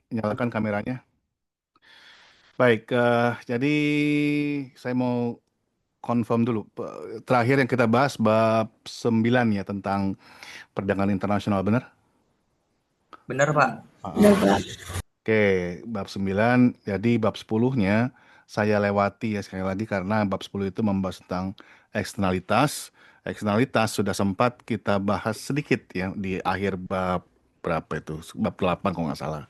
nyalakan kameranya. Baik, jadi saya mau confirm dulu. Terakhir yang kita bahas bab 9 ya tentang perdagangan internasional, benar? Bener, Pak. Benar, Pak. Oke, bab 9. Jadi bab 10-nya saya lewati ya sekali lagi karena bab 10 itu membahas tentang eksternalitas. Eksternalitas sudah sempat kita bahas sedikit ya di akhir bab berapa itu? Bab 8 kalau nggak salah.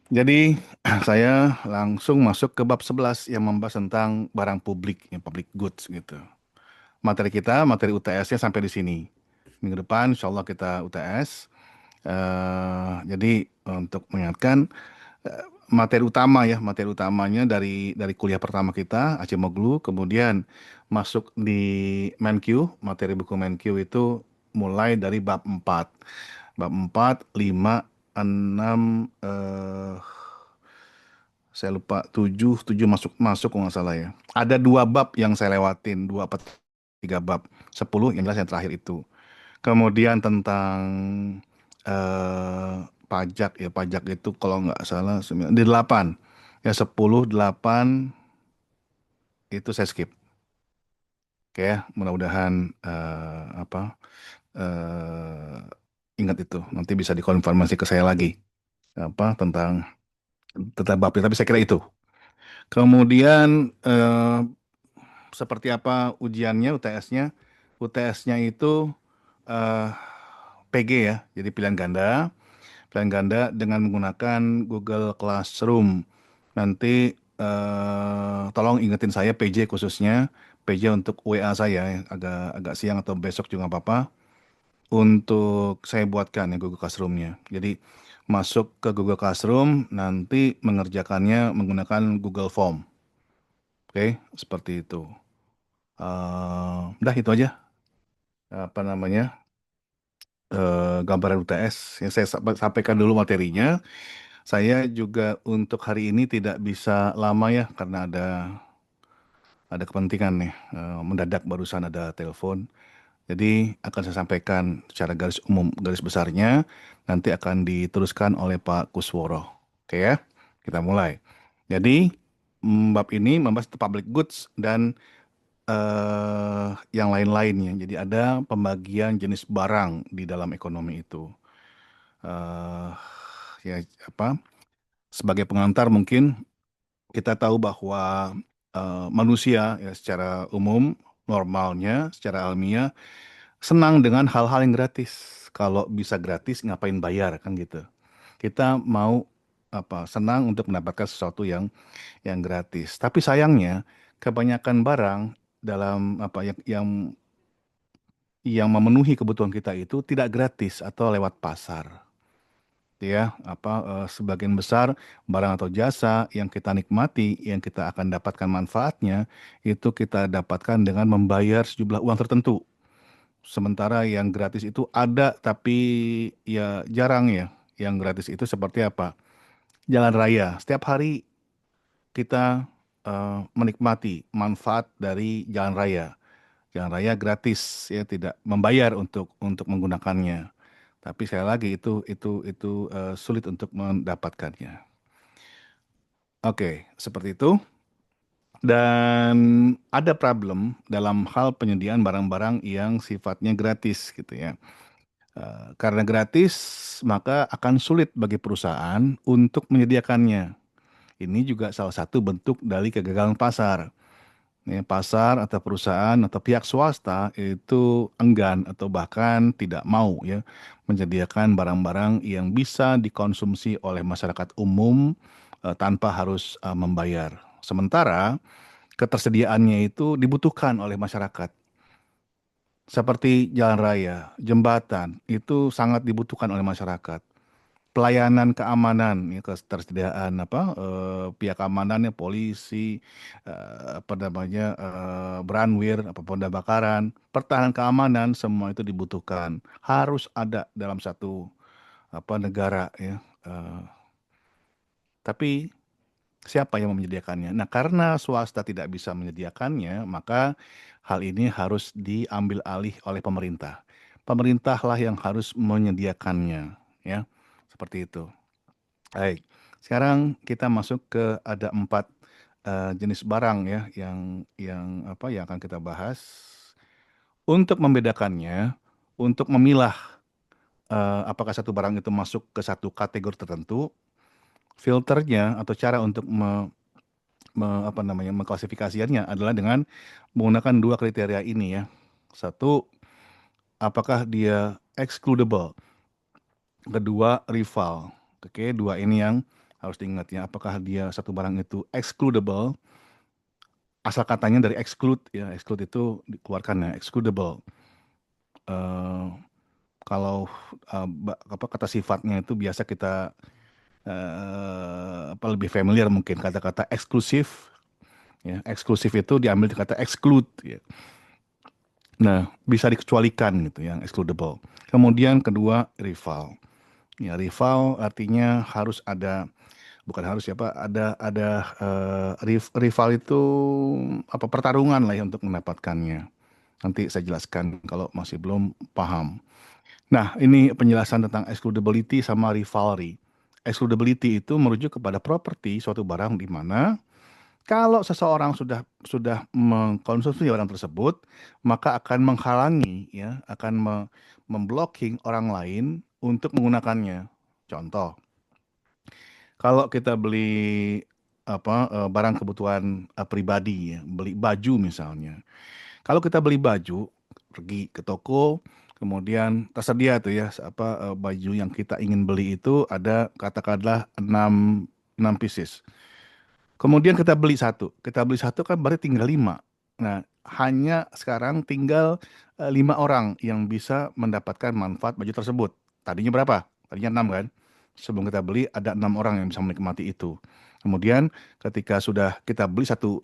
Jadi saya langsung masuk ke bab 11 yang membahas tentang barang publik, yang public goods gitu. Materi kita, materi UTS-nya sampai di sini. Minggu depan insya Allah kita UTS. Jadi untuk mengingatkan materi utama ya, materi utamanya dari kuliah pertama kita Acemoglu, kemudian masuk di MenQ, materi buku MenQ itu mulai dari bab 4. Bab 4, 5, 6, saya lupa 7 masuk masuk kalau nggak salah ya. Ada 2 bab yang saya lewatin, 2 apa 3 bab, 10 yang jelas yang terakhir itu. Kemudian tentang pajak ya, pajak itu kalau nggak salah di 8 ya, 10 8 itu saya skip. Oke ya, mudah-mudahan eh, ingat itu. Nanti bisa dikonfirmasi ke saya lagi apa tentang bab itu. Tapi saya kira itu. Kemudian seperti apa ujiannya, UTS-nya? UTS-nya itu eh, PG ya, jadi pilihan ganda. Pilihan ganda dengan menggunakan Google Classroom. Nanti tolong ingetin saya PJ khususnya, PJ untuk WA saya, agak agak siang atau besok juga nggak apa-apa. Untuk saya buatkan ya Google Classroom-nya. Jadi masuk ke Google Classroom, nanti mengerjakannya menggunakan Google Form. Oke, seperti itu. Udah itu aja apa namanya gambaran UTS yang saya sampaikan dulu materinya. Saya juga untuk hari ini tidak bisa lama ya karena ada kepentingan nih, mendadak barusan ada telepon. Jadi akan saya sampaikan secara garis umum, garis besarnya nanti akan diteruskan oleh Pak Kusworo. Oke ya, kita mulai. Jadi bab ini membahas public goods dan yang lain-lainnya. Jadi ada pembagian jenis barang di dalam ekonomi itu. eh ya apa? Sebagai pengantar mungkin kita tahu bahwa manusia ya secara umum normalnya secara alamiah senang dengan hal-hal yang gratis. Kalau bisa gratis ngapain bayar kan gitu. Kita mau senang untuk mendapatkan sesuatu yang gratis. Tapi sayangnya kebanyakan barang dalam yang memenuhi kebutuhan kita itu tidak gratis atau lewat pasar. Ya, sebagian besar barang atau jasa yang kita nikmati, yang kita akan dapatkan manfaatnya, itu kita dapatkan dengan membayar sejumlah uang tertentu. Sementara yang gratis itu ada, tapi ya jarang ya. Yang gratis itu seperti apa? Jalan raya. Setiap hari kita menikmati manfaat dari jalan raya. Jalan raya gratis ya, tidak membayar untuk menggunakannya. Tapi sekali lagi itu sulit untuk mendapatkannya. Oke, seperti itu. Dan ada problem dalam hal penyediaan barang-barang yang sifatnya gratis gitu ya. Karena gratis, maka akan sulit bagi perusahaan untuk menyediakannya. Ini juga salah satu bentuk dari kegagalan pasar. Ya, pasar atau perusahaan atau pihak swasta itu enggan atau bahkan tidak mau ya menyediakan barang-barang yang bisa dikonsumsi oleh masyarakat umum tanpa harus membayar. Sementara ketersediaannya itu dibutuhkan oleh masyarakat. Seperti jalan raya, jembatan itu sangat dibutuhkan oleh masyarakat. Pelayanan keamanan, ya, ketersediaan pihak keamanannya, polisi, apa namanya, Branwir, apa pemadam kebakaran, pertahanan keamanan, semua itu dibutuhkan. Harus ada dalam satu negara ya. Tapi siapa yang menyediakannya? Nah, karena swasta tidak bisa menyediakannya, maka hal ini harus diambil alih oleh pemerintah. Pemerintahlah yang harus menyediakannya, ya. Seperti itu. Baik. Sekarang kita masuk ke ada 4 jenis barang ya yang apa yang akan kita bahas. Untuk membedakannya, untuk memilah apakah satu barang itu masuk ke satu kategori tertentu, filternya atau cara untuk apa namanya mengklasifikasikannya adalah dengan menggunakan 2 kriteria ini ya. Satu, apakah dia excludable? Kedua, rival. Oke, dua ini yang harus diingat ya. Apakah dia satu barang itu excludable? Asal katanya dari exclude ya. Exclude itu dikeluarkan ya. Excludable. Eh, kalau apa kata sifatnya itu biasa kita apa lebih familiar mungkin kata-kata eksklusif ya. Eksklusif itu diambil dari kata exclude ya. Nah, bisa dikecualikan gitu yang excludable. Kemudian kedua, rival. Ya, rival artinya harus ada, bukan harus ya Pak, ada rival itu apa pertarungan lah ya untuk mendapatkannya. Nanti saya jelaskan kalau masih belum paham. Nah, ini penjelasan tentang excludability sama rivalry. Excludability itu merujuk kepada properti suatu barang di mana kalau seseorang sudah mengkonsumsi barang tersebut, maka akan menghalangi ya, akan memblocking orang lain untuk menggunakannya. Contoh, kalau kita beli apa barang kebutuhan pribadi ya, beli baju misalnya. Kalau kita beli baju, pergi ke toko, kemudian tersedia tuh ya apa baju yang kita ingin beli itu ada katakanlah 6 pieces. Kemudian kita beli satu kan berarti tinggal 5. Nah, hanya sekarang tinggal 5 orang yang bisa mendapatkan manfaat baju tersebut. Tadinya berapa? Tadinya 6 kan? Sebelum kita beli ada 6 orang yang bisa menikmati itu. Kemudian ketika sudah kita beli satu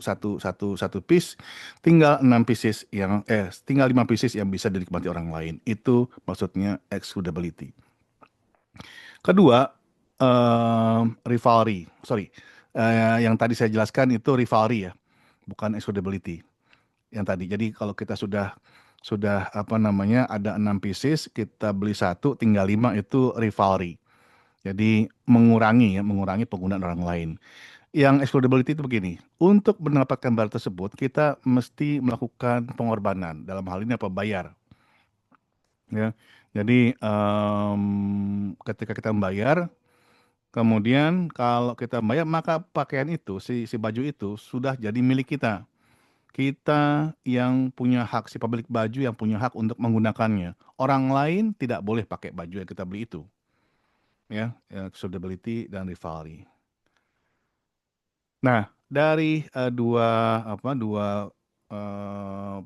piece, tinggal 6 pieces yang tinggal 5 pieces yang bisa dinikmati orang lain. Itu maksudnya excludability. Kedua, rivalry. Sorry, yang tadi saya jelaskan itu rivalry ya, bukan excludability. Yang tadi. Jadi kalau kita sudah apa namanya ada 6 pieces, kita beli satu, tinggal 5 itu rivalry. Jadi mengurangi penggunaan orang lain. Yang excludability itu begini, untuk mendapatkan barang tersebut kita mesti melakukan pengorbanan. Dalam hal ini apa? Bayar. Ya. Jadi ketika kita membayar, kemudian kalau kita bayar maka pakaian itu si baju itu sudah jadi milik kita. Kita yang punya hak, si pemilik baju yang punya hak untuk menggunakannya. Orang lain tidak boleh pakai baju yang kita beli itu. Ya, suitability dan rivalry. Nah, dari dua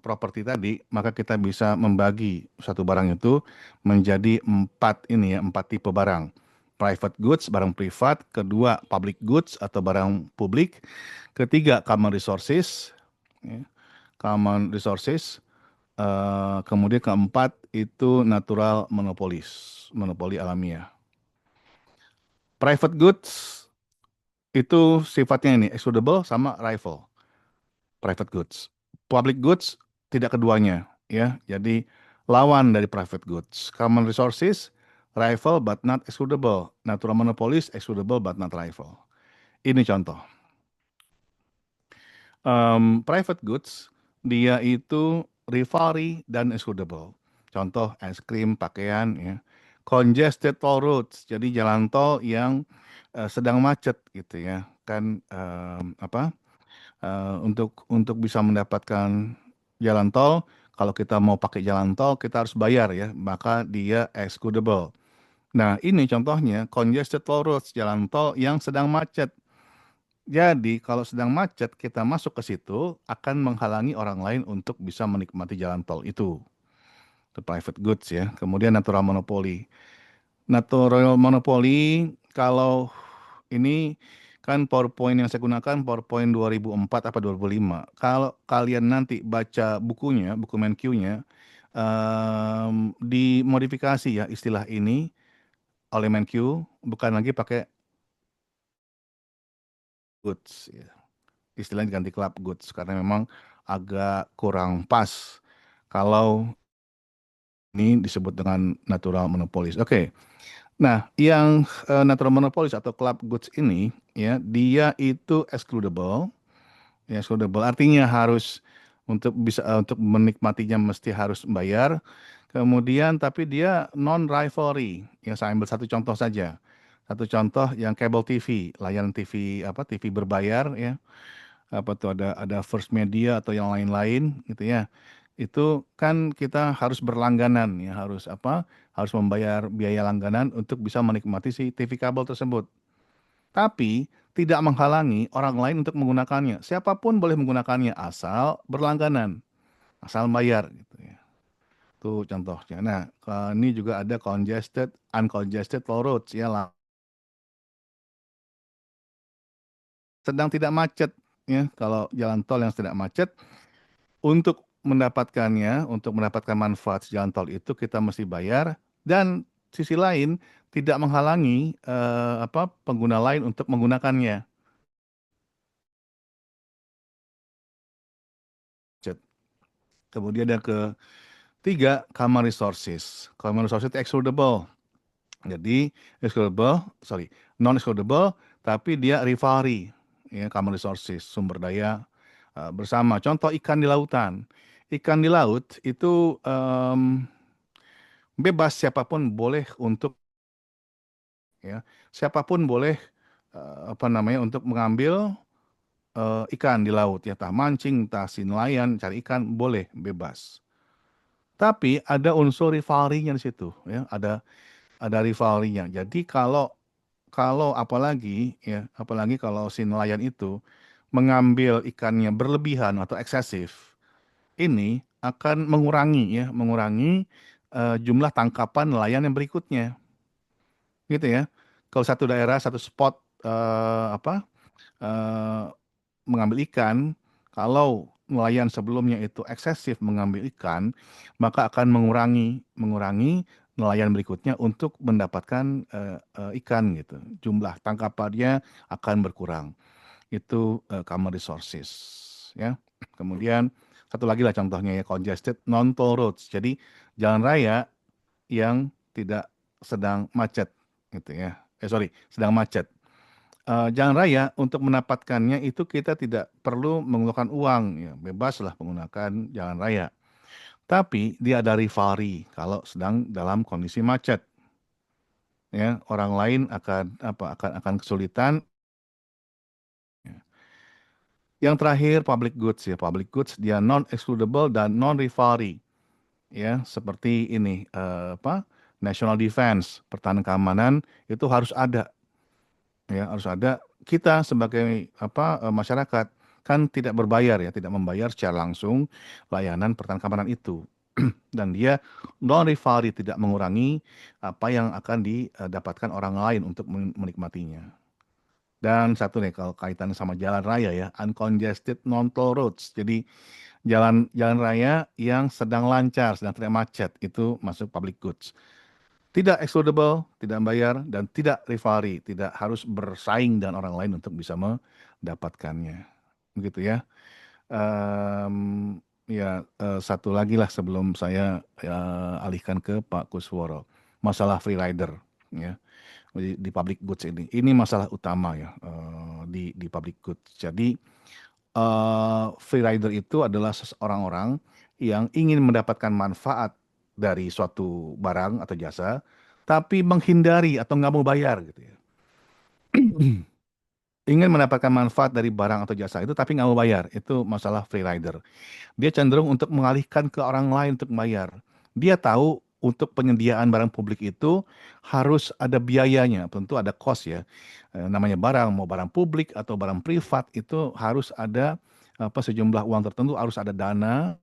properti tadi, maka kita bisa membagi satu barang itu menjadi 4 tipe barang. Private goods, barang privat. Kedua, public goods atau barang publik. Ketiga, common resources. Ya, common resources. Kemudian keempat itu natural monopolis, monopoli alamiah. Private goods itu sifatnya ini excludable sama rival. Private goods. Public goods tidak keduanya ya. Jadi lawan dari private goods. Common resources rival but not excludable. Natural monopolies excludable but not rival. Ini contoh. Private goods dia itu rivalry dan excludable. Contoh es krim, pakaian ya. Congested toll roads. Jadi jalan tol yang sedang macet gitu ya. Kan apa? Untuk bisa mendapatkan jalan tol, kalau kita mau pakai jalan tol kita harus bayar ya, maka dia excludable. Nah, ini contohnya congested toll roads, jalan tol yang sedang macet. Jadi, kalau sedang macet kita masuk ke situ akan menghalangi orang lain untuk bisa menikmati jalan tol itu. Itu private goods ya. Kemudian natural monopoly. Natural monopoly kalau ini kan PowerPoint yang saya gunakan PowerPoint 2004 apa 2005. Kalau kalian nanti baca bukunya, buku MenQ-nya, dimodifikasi ya istilah ini oleh MenQ, bukan lagi pakai goods ya. Istilahnya diganti club goods karena memang agak kurang pas kalau ini disebut dengan natural monopolies. Oke. Nah, yang natural monopolis atau club goods ini ya, dia itu excludable. Ya, excludable artinya harus untuk menikmatinya mesti harus bayar. Kemudian tapi dia non rivalry. Ya, saya ambil satu contoh saja. Satu contoh yang cable TV, layanan TV apa TV berbayar ya. Apa tuh ada First Media atau yang lain-lain gitu ya. Itu kan kita harus berlangganan ya, harus apa? Harus membayar biaya langganan untuk bisa menikmati si TV kabel tersebut. Tapi tidak menghalangi orang lain untuk menggunakannya. Siapapun boleh menggunakannya asal berlangganan, asal bayar gitu ya. Itu contohnya. Nah, ini juga ada congested, uncongested toll roads ya, sedang tidak macet ya. Kalau jalan tol yang tidak macet, untuk mendapatkannya, untuk mendapatkan manfaat jalan tol itu kita mesti bayar dan sisi lain tidak menghalangi apa pengguna lain untuk menggunakannya. Kemudian yang ketiga, common resources. Common resources itu excludable. Jadi excludable, sorry, non excludable, tapi dia rivalry. Ya, common resources, sumber daya bersama. Contoh ikan di lautan. Ikan di laut itu bebas siapapun boleh untuk ya siapapun boleh apa namanya untuk mengambil ikan di laut ya, tah mancing, tah si nelayan cari ikan boleh bebas. Tapi ada unsur rivalry-nya di situ ya, ada rivalry-nya. Jadi kalau kalau apalagi kalau si nelayan itu mengambil ikannya berlebihan atau eksesif, ini akan mengurangi jumlah tangkapan nelayan yang berikutnya, gitu ya. Kalau satu daerah, satu spot apa eh, mengambil ikan, kalau nelayan sebelumnya itu eksesif mengambil ikan, maka akan mengurangi nelayan berikutnya untuk mendapatkan ikan gitu. Jumlah tangkapannya akan berkurang. Itu common resources ya. Kemudian satu lagi lah contohnya ya, congested non toll roads. Jadi jalan raya yang tidak sedang macet gitu ya. Sorry, sedang macet. Jalan raya untuk mendapatkannya itu kita tidak perlu menggunakan uang ya, bebaslah menggunakan jalan raya. Tapi dia ada rivalry kalau sedang dalam kondisi macet ya, orang lain akan kesulitan. Yang terakhir public goods ya, public goods dia non excludable dan non rivalry ya, seperti ini apa? National defense, pertahanan keamanan itu harus ada ya, harus ada. Kita sebagai apa masyarakat kan tidak berbayar ya, tidak membayar secara langsung layanan pertahanan keamanan itu. Dan dia non rivalry, tidak mengurangi apa yang akan didapatkan orang lain untuk menikmatinya. Dan satu nih kalau kaitannya sama jalan raya ya, uncongested non toll roads. Jadi jalan jalan raya yang sedang lancar, sedang tidak macet itu masuk public goods. Tidak excludable, tidak membayar, dan tidak rivalry, tidak harus bersaing dengan orang lain untuk bisa mendapatkannya. Begitu ya. Ya, satu lagi lah sebelum saya alihkan ke Pak Kusworo. Masalah free rider, ya, di public goods ini. Ini masalah utama ya, di public goods. Jadi, free rider itu adalah seseorang orang yang ingin mendapatkan manfaat dari suatu barang atau jasa, tapi menghindari atau nggak mau bayar gitu ya. Ingin mendapatkan manfaat dari barang atau jasa itu, tapi nggak mau bayar. Itu masalah free rider. Dia cenderung untuk mengalihkan ke orang lain untuk bayar. Dia tahu untuk penyediaan barang publik itu harus ada biayanya, tentu ada cost ya. Namanya barang, mau barang publik atau barang privat itu harus ada apa sejumlah uang tertentu, harus ada dana.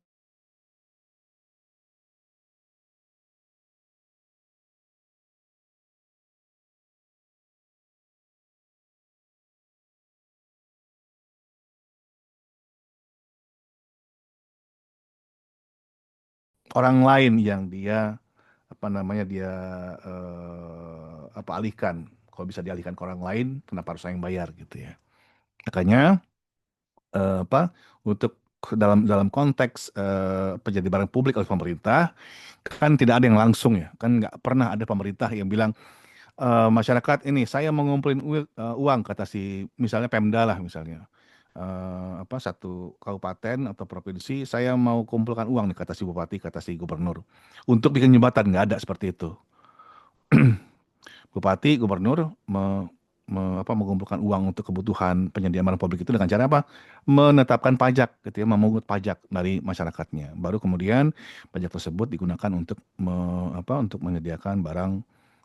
Orang lain yang dia apa namanya dia apa alihkan. Kalau bisa dialihkan ke orang lain, kenapa harus saya yang bayar gitu ya. Makanya apa untuk dalam dalam konteks penjadi barang publik oleh pemerintah kan tidak ada yang langsung ya, kan nggak pernah ada pemerintah yang bilang masyarakat ini saya mau ngumpulin uang kata si misalnya Pemda lah misalnya. Apa satu kabupaten atau provinsi saya mau kumpulkan uang nih kata si bupati kata si gubernur untuk bikin jembatan nggak ada seperti itu. Bupati gubernur mengumpulkan uang untuk kebutuhan penyediaan barang publik itu dengan cara apa? Menetapkan pajak gitu ya, memungut pajak dari masyarakatnya. Baru kemudian pajak tersebut digunakan untuk untuk menyediakan barang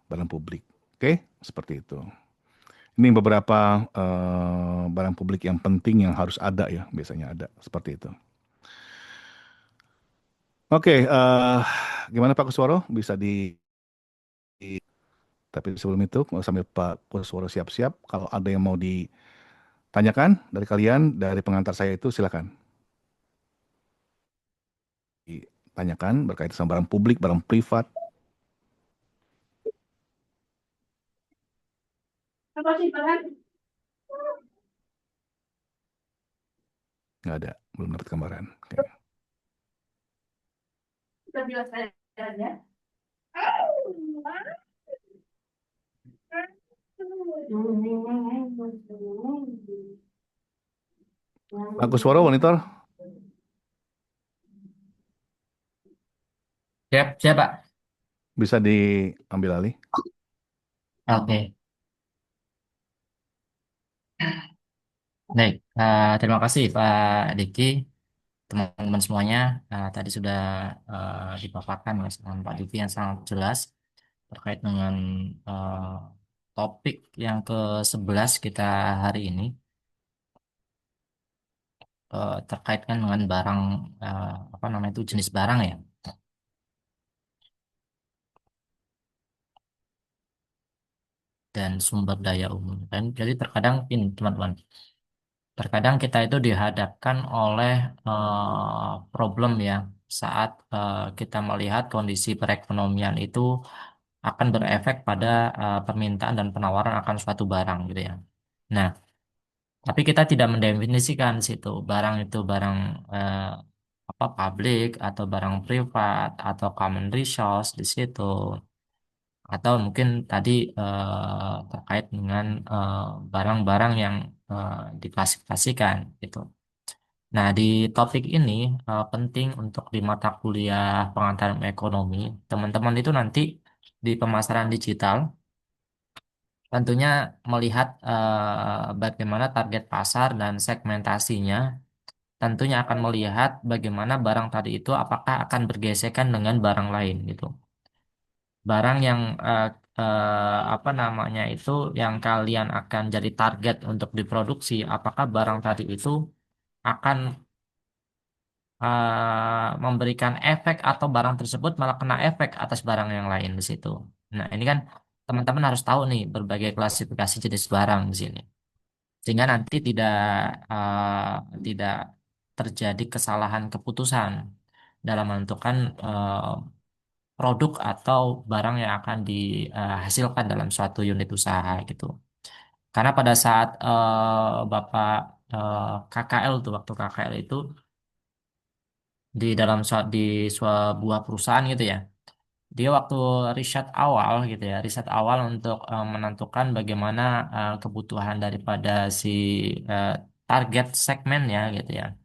barang publik. Oke, seperti itu. Ini beberapa barang publik yang penting yang harus ada ya, biasanya ada seperti itu. Oke, gimana Pak Kusworo? Bisa tapi sebelum itu sambil Pak Kusworo siap-siap, kalau ada yang mau ditanyakan dari kalian, dari pengantar saya itu silakan ditanyakan berkaitan sama barang publik, barang privat, nggak ada, belum dapat gambaran. Oke. Pak Kusworo, monitor Siap, siap, Pak. bisa diambil alih. Oke, baik. Terima kasih Pak Diki, teman-teman semuanya. Tadi sudah dipaparkan ya sama Pak Diki yang sangat jelas terkait dengan eh, topik yang ke-11 kita hari ini, terkait kan dengan barang, apa namanya itu, jenis barang ya, dan sumber daya umum. Dan jadi terkadang ini teman-teman, terkadang kita itu dihadapkan oleh problem ya saat kita melihat kondisi perekonomian itu akan berefek pada permintaan dan penawaran akan suatu barang gitu ya. Nah, tapi kita tidak mendefinisikan situ barang itu barang eh, apa publik atau barang privat atau common resource di situ, atau mungkin tadi terkait dengan barang-barang yang eh, diklasifikasikan gitu. Nah, di topik ini penting untuk di mata kuliah pengantar ekonomi, teman-teman itu nanti di pemasaran digital tentunya melihat bagaimana target pasar dan segmentasinya, tentunya akan melihat bagaimana barang tadi itu apakah akan bergesekan dengan barang lain gitu. Barang yang apa namanya itu yang kalian akan jadi target untuk diproduksi, apakah barang tadi itu akan memberikan efek atau barang tersebut malah kena efek atas barang yang lain di situ. Nah, ini kan teman-teman harus tahu nih berbagai klasifikasi jenis barang di sini. Sehingga nanti tidak terjadi kesalahan keputusan dalam menentukan produk atau barang yang akan dihasilkan dalam suatu unit usaha gitu. Karena pada saat Bapak KKL tuh waktu KKL itu di dalam di sebuah perusahaan gitu ya. Dia waktu riset awal gitu ya, riset awal untuk menentukan bagaimana kebutuhan daripada si eh, target segmennya gitu ya.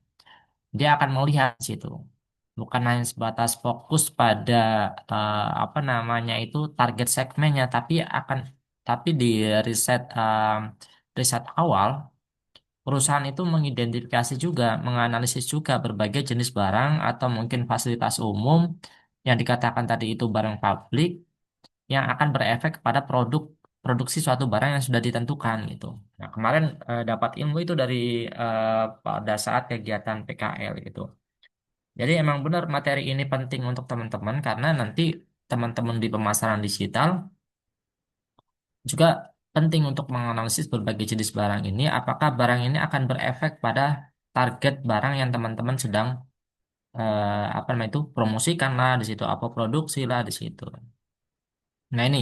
Dia akan melihat situ. Bukan hanya sebatas fokus pada apa namanya itu target segmennya, tapi di riset riset awal perusahaan itu mengidentifikasi juga, menganalisis juga berbagai jenis barang atau mungkin fasilitas umum yang dikatakan tadi itu barang publik yang akan berefek kepada produksi suatu barang yang sudah ditentukan gitu. Nah, kemarin dapat ilmu itu dari pada saat kegiatan PKL gitu. Jadi emang benar materi ini penting untuk teman-teman karena nanti teman-teman di pemasaran digital juga penting untuk menganalisis berbagai jenis barang ini, apakah barang ini akan berefek pada target barang yang teman-teman sedang apa namanya itu promosikan lah di situ, apa produksi lah di situ. Nah ini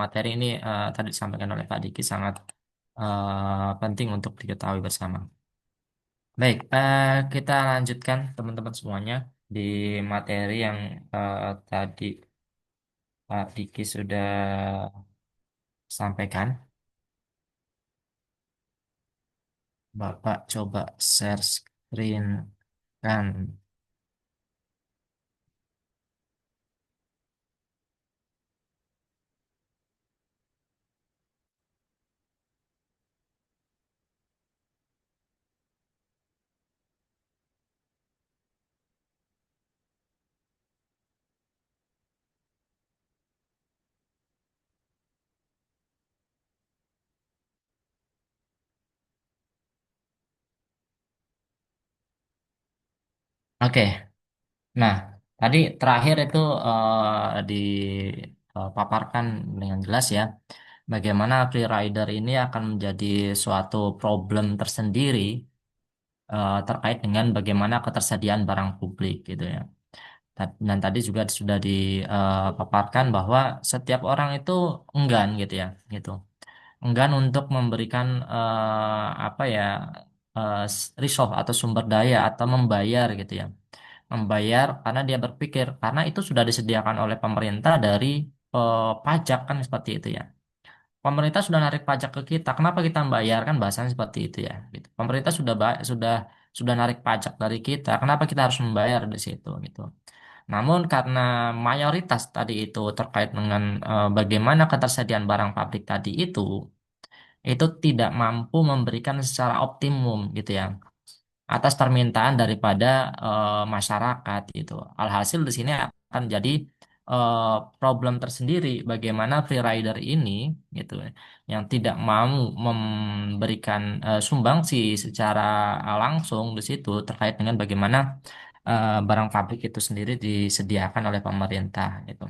materi ini tadi disampaikan oleh Pak Diki sangat penting untuk diketahui bersama. Baik, kita lanjutkan teman-teman semuanya di materi yang tadi Pak Diki sudah Sampaikan. Bapak coba share screen kan. Oke. Nah, tadi terakhir itu dipaparkan dengan jelas ya, bagaimana free rider ini akan menjadi suatu problem tersendiri terkait dengan bagaimana ketersediaan barang publik gitu ya. Dan tadi juga sudah dipaparkan bahwa setiap orang itu enggan gitu ya, gitu. Enggan untuk memberikan apa ya resource atau sumber daya atau membayar gitu ya, membayar karena dia berpikir karena itu sudah disediakan oleh pemerintah dari pajak kan seperti itu ya. Pemerintah sudah narik pajak ke kita, kenapa kita membayar kan bahasanya seperti itu ya. Gitu. Pemerintah sudah narik pajak dari kita, kenapa kita harus membayar di situ gitu. Namun karena mayoritas tadi itu terkait dengan bagaimana ketersediaan barang pabrik tadi itu tidak mampu memberikan secara optimum gitu ya atas permintaan daripada masyarakat gitu. Alhasil di sini akan jadi eh, problem tersendiri bagaimana free rider ini gitu yang tidak mau memberikan sumbangsi secara langsung di situ terkait dengan bagaimana barang pabrik itu sendiri disediakan oleh pemerintah gitu.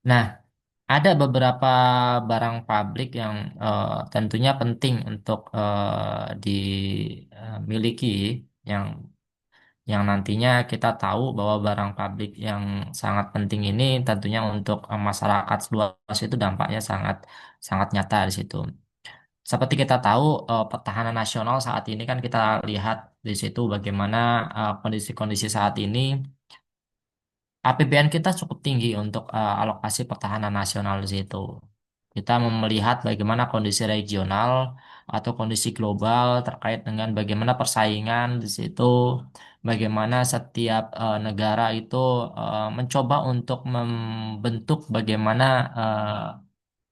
Nah, ada beberapa barang pabrik yang tentunya penting untuk dimiliki, yang nantinya kita tahu bahwa barang pabrik yang sangat penting ini tentunya untuk masyarakat luas itu dampaknya sangat sangat nyata di situ. Seperti kita tahu pertahanan nasional saat ini kan kita lihat di situ bagaimana kondisi-kondisi saat ini APBN kita cukup tinggi untuk alokasi pertahanan nasional di situ. Kita melihat bagaimana kondisi regional atau kondisi global terkait dengan bagaimana persaingan di situ, bagaimana setiap negara itu mencoba untuk membentuk bagaimana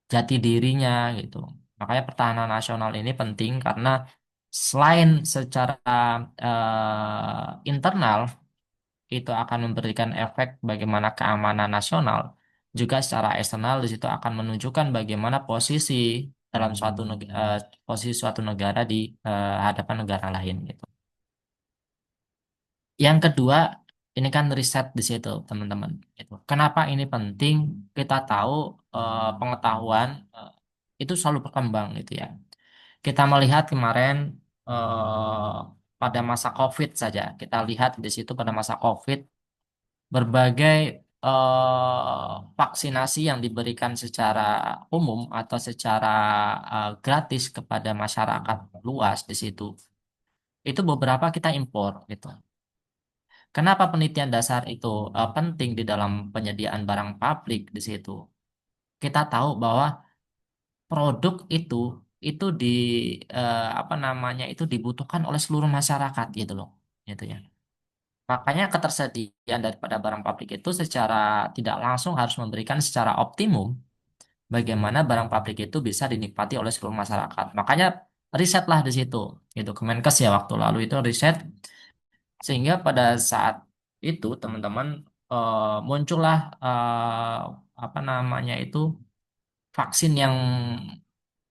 jati dirinya gitu. Makanya pertahanan nasional ini penting karena selain secara internal itu akan memberikan efek bagaimana keamanan nasional, juga secara eksternal di situ akan menunjukkan bagaimana posisi dalam posisi suatu negara di hadapan negara lain gitu. Yang kedua, ini kan riset di situ, teman-teman. Gitu. Kenapa ini penting? Kita tahu pengetahuan itu selalu berkembang gitu ya. Kita melihat kemarin eh, pada masa COVID saja, kita lihat di situ pada masa COVID berbagai vaksinasi yang diberikan secara umum atau secara gratis kepada masyarakat luas di situ. Itu beberapa kita impor gitu. Kenapa penelitian dasar itu penting di dalam penyediaan barang publik di situ? Kita tahu bahwa produk itu apa namanya itu dibutuhkan oleh seluruh masyarakat gitu loh, gitu ya. Makanya ketersediaan daripada barang pabrik itu secara tidak langsung harus memberikan secara optimum bagaimana barang pabrik itu bisa dinikmati oleh seluruh masyarakat. Makanya risetlah di situ. Itu Kemenkes ya waktu lalu itu riset sehingga pada saat itu teman-teman muncullah apa namanya itu vaksin yang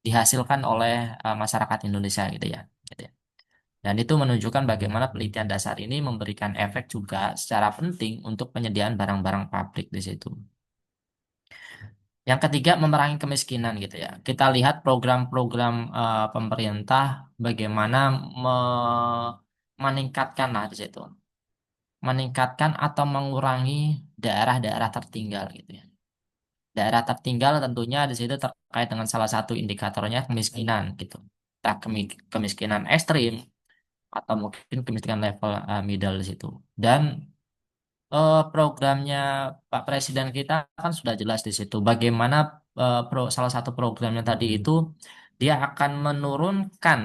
dihasilkan oleh masyarakat Indonesia gitu ya. Gitu ya. Dan itu menunjukkan bagaimana penelitian dasar ini memberikan efek juga secara penting untuk penyediaan barang-barang pabrik di situ. Yang ketiga, memerangi kemiskinan gitu ya. Kita lihat program-program pemerintah bagaimana meningkatkan lah di situ. Meningkatkan atau mengurangi daerah-daerah tertinggal gitu ya. Daerah tertinggal tentunya di situ terkait dengan salah satu indikatornya kemiskinan gitu. Entah kemiskinan ekstrim atau mungkin kemiskinan level middle di situ. Dan programnya Pak Presiden kita kan sudah jelas di situ. Bagaimana salah satu programnya tadi itu dia akan menurunkan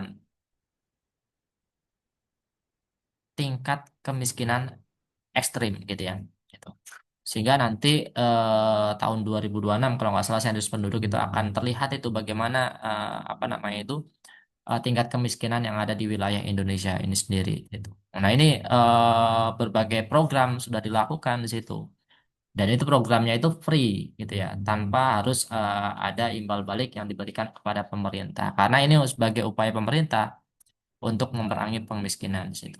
tingkat kemiskinan ekstrim gitu ya. Gitu. Sehingga nanti tahun 2026 kalau nggak salah sensus penduduk itu akan terlihat itu bagaimana apa namanya itu tingkat kemiskinan yang ada di wilayah Indonesia ini sendiri gitu. Nah ini berbagai program sudah dilakukan di situ. Dan itu programnya itu free gitu ya, tanpa harus ada imbal balik yang diberikan kepada pemerintah. Karena ini sebagai upaya pemerintah untuk memerangi kemiskinan di situ.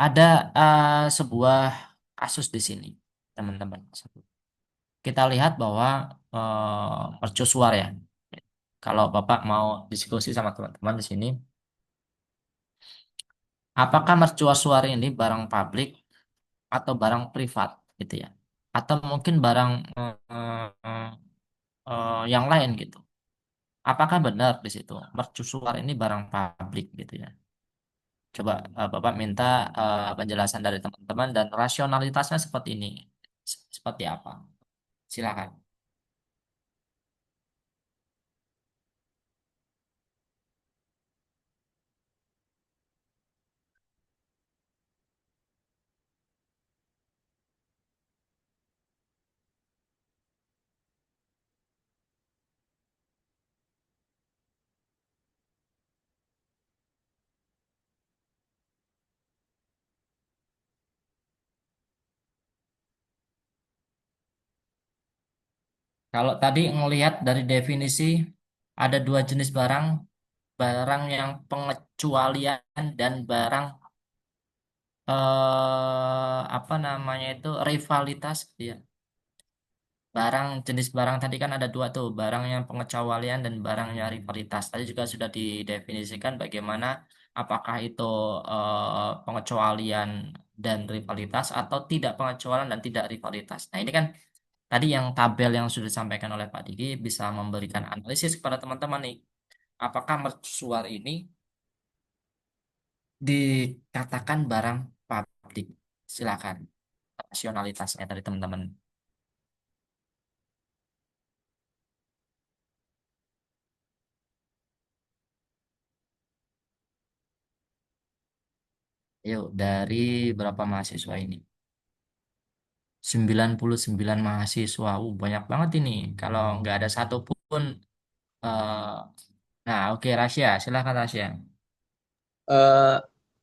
Ada sebuah kasus di sini, teman-teman. Kita lihat bahwa mercusuar ya. Kalau Bapak mau diskusi sama teman-teman di sini, apakah mercusuar ini barang publik atau barang privat gitu ya? Atau mungkin barang yang lain gitu? Apakah benar di situ mercusuar ini barang publik gitu ya? Coba Bapak minta penjelasan dari teman-teman dan rasionalitasnya seperti ini. Seperti apa? Silakan. Kalau tadi ngelihat dari definisi ada dua jenis barang, barang yang pengecualian dan barang apa namanya itu rivalitas ya. Barang jenis barang tadi kan ada dua tuh, barang yang pengecualian dan barangnya rivalitas. Tadi juga sudah didefinisikan bagaimana apakah itu pengecualian dan rivalitas atau tidak pengecualian dan tidak rivalitas. Nah, ini kan tadi yang tabel yang sudah disampaikan oleh Pak Diki bisa memberikan analisis kepada teman-teman nih. Apakah mercusuar ini dikatakan barang publik? Silakan rasionalitasnya dari teman-teman. Yuk, dari berapa mahasiswa ini? 99 mahasiswa. Banyak banget ini. Kalau nggak ada satupun. eh nah, oke, Rasya. Silakan, Rasya. Eh,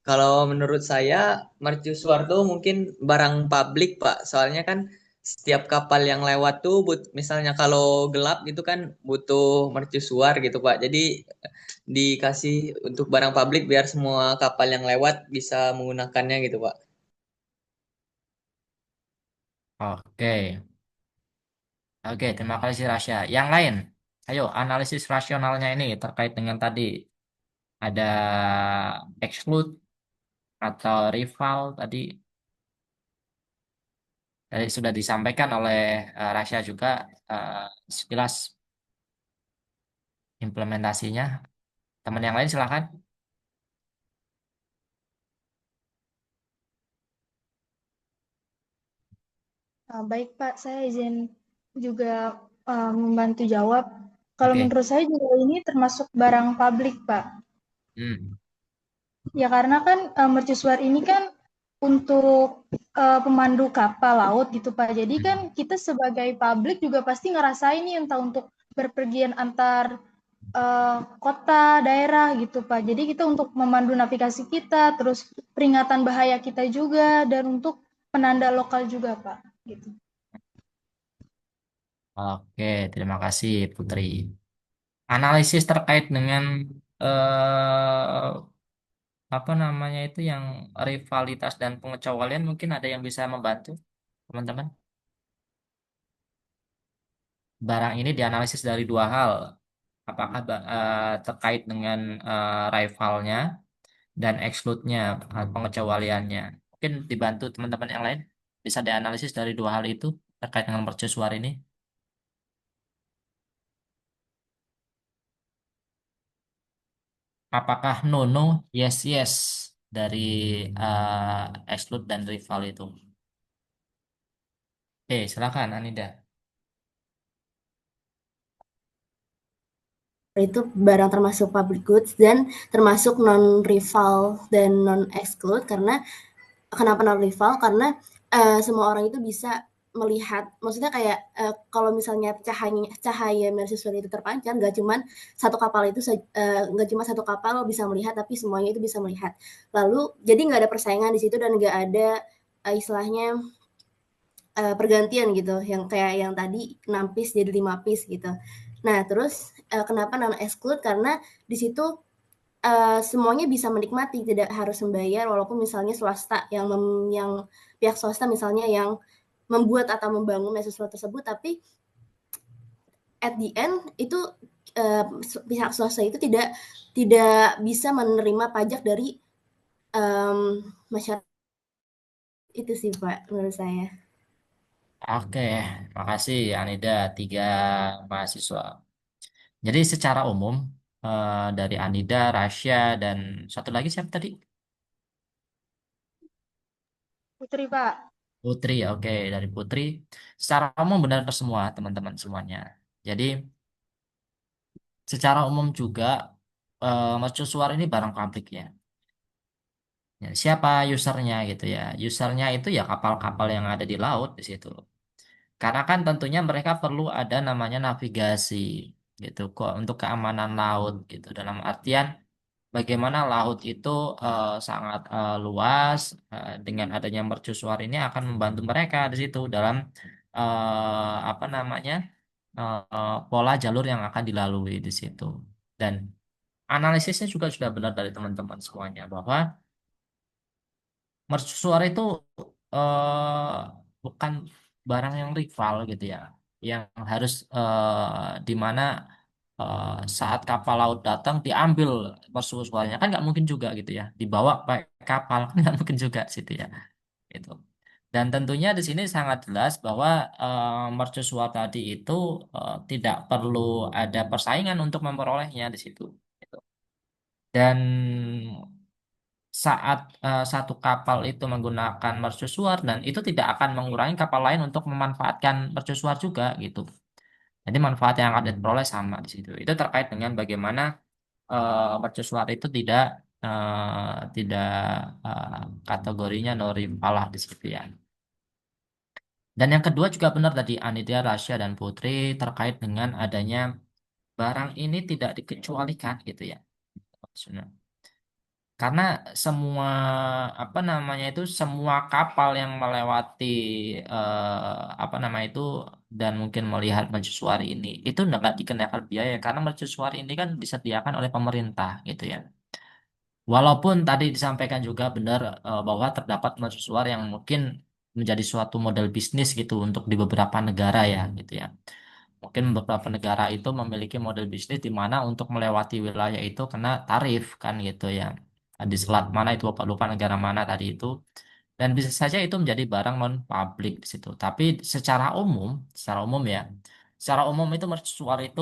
Kalau menurut saya mercusuar tuh mungkin barang publik Pak. Soalnya kan setiap kapal yang lewat tuh misalnya kalau gelap gitu kan butuh mercusuar gitu Pak. Jadi dikasih untuk barang publik biar semua kapal yang lewat bisa menggunakannya gitu Pak. Oke. Oke, terima kasih, Rasya. Yang lain, ayo analisis rasionalnya ini terkait dengan tadi. Ada exclude atau rival tadi. Tadi sudah disampaikan oleh Rasya juga eh, sekilas implementasinya. Teman yang lain silakan. Baik Pak, saya izin juga membantu jawab. Kalau Oke. menurut saya juga ini termasuk barang publik Pak. Hmm. Ya karena kan mercusuar ini kan untuk pemandu kapal laut gitu Pak. Jadi kan Hmm. kita sebagai publik juga pasti ngerasain nih entah untuk berpergian antar kota, daerah gitu Pak. Jadi kita untuk memandu navigasi kita, terus peringatan bahaya kita juga, dan untuk penanda lokal juga Pak. Gitu. Oke, terima kasih Putri. Analisis terkait dengan apa namanya itu yang rivalitas dan pengecualian mungkin ada yang bisa membantu teman-teman. Barang ini dianalisis dari dua hal. Apakah terkait dengan rivalnya dan exclude-nya, pengecualiannya. Mungkin dibantu teman-teman yang lain bisa dianalisis dari dua hal itu terkait dengan mercusuar ini. Apakah no no, yes yes dari exclude dan rival itu? Silakan Anida. Itu barang termasuk public goods dan termasuk non-rival dan non-exclude. Karena kenapa non-rival? Karena semua orang itu bisa melihat, maksudnya kayak kalau misalnya cahaya mercusuar itu terpancar, nggak cuma satu kapal bisa melihat, tapi semuanya itu bisa melihat. Lalu jadi nggak ada persaingan di situ dan nggak ada istilahnya pergantian gitu, yang kayak yang tadi 6 piece jadi 5 piece gitu. Nah, terus kenapa non exclude? Karena di situ semuanya bisa menikmati, tidak harus membayar, walaupun misalnya swasta yang pihak swasta misalnya yang membuat atau membangun sesuatu tersebut, tapi at the end itu pihak swasta itu tidak bisa menerima pajak dari masyarakat. Itu sih Pak menurut saya. Oke, makasih Anida, tiga mahasiswa. Jadi secara umum dari Anida, Rasya, dan satu lagi siapa tadi? Putri, Pak. Putri, oke dari Putri. Secara umum benar semua teman-teman semuanya. Jadi secara umum juga mercusuar ini barang publik ya. Ya, siapa usernya gitu ya? Usernya itu ya kapal-kapal yang ada di laut di situ. Karena kan tentunya mereka perlu ada namanya navigasi gitu kok untuk keamanan laut gitu. Dalam artian bagaimana laut itu sangat luas, dengan adanya mercusuar ini akan membantu mereka di situ dalam apa namanya pola jalur yang akan dilalui di situ. Dan analisisnya juga sudah benar dari teman-teman semuanya bahwa mercusuar itu bukan barang yang rival gitu ya, yang harus di mana saat kapal laut datang diambil mercusuarnya kan nggak mungkin juga gitu ya, dibawa pakai kapal kan nggak mungkin juga situ ya gitu. Dan tentunya di sini sangat jelas bahwa mercusuar tadi itu tidak perlu ada persaingan untuk memperolehnya di situ. Gitu. Dan saat satu kapal itu menggunakan mercusuar dan itu tidak akan mengurangi kapal lain untuk memanfaatkan mercusuar juga gitu. Jadi manfaat yang akan diperoleh sama di situ. Itu terkait dengan bagaimana mercusuar itu tidak eh, kategorinya no rival lah di situ ya. Dan yang kedua juga benar tadi Anidya, Rasya dan Putri terkait dengan adanya barang ini tidak dikecualikan gitu ya. Maksudnya. Karena semua apa namanya itu semua kapal yang melewati apa nama itu dan mungkin melihat mercusuar ini itu nggak dikenakan biaya karena mercusuar ini kan disediakan oleh pemerintah gitu ya. Walaupun tadi disampaikan juga benar bahwa terdapat mercusuar yang mungkin menjadi suatu model bisnis gitu untuk di beberapa negara ya gitu ya. Mungkin beberapa negara itu memiliki model bisnis di mana untuk melewati wilayah itu kena tarif kan gitu ya. Di selat mana itu Bapak lupa negara mana tadi itu. Dan bisa saja itu menjadi barang non publik di situ. Tapi secara umum ya, secara umum itu mercusuar itu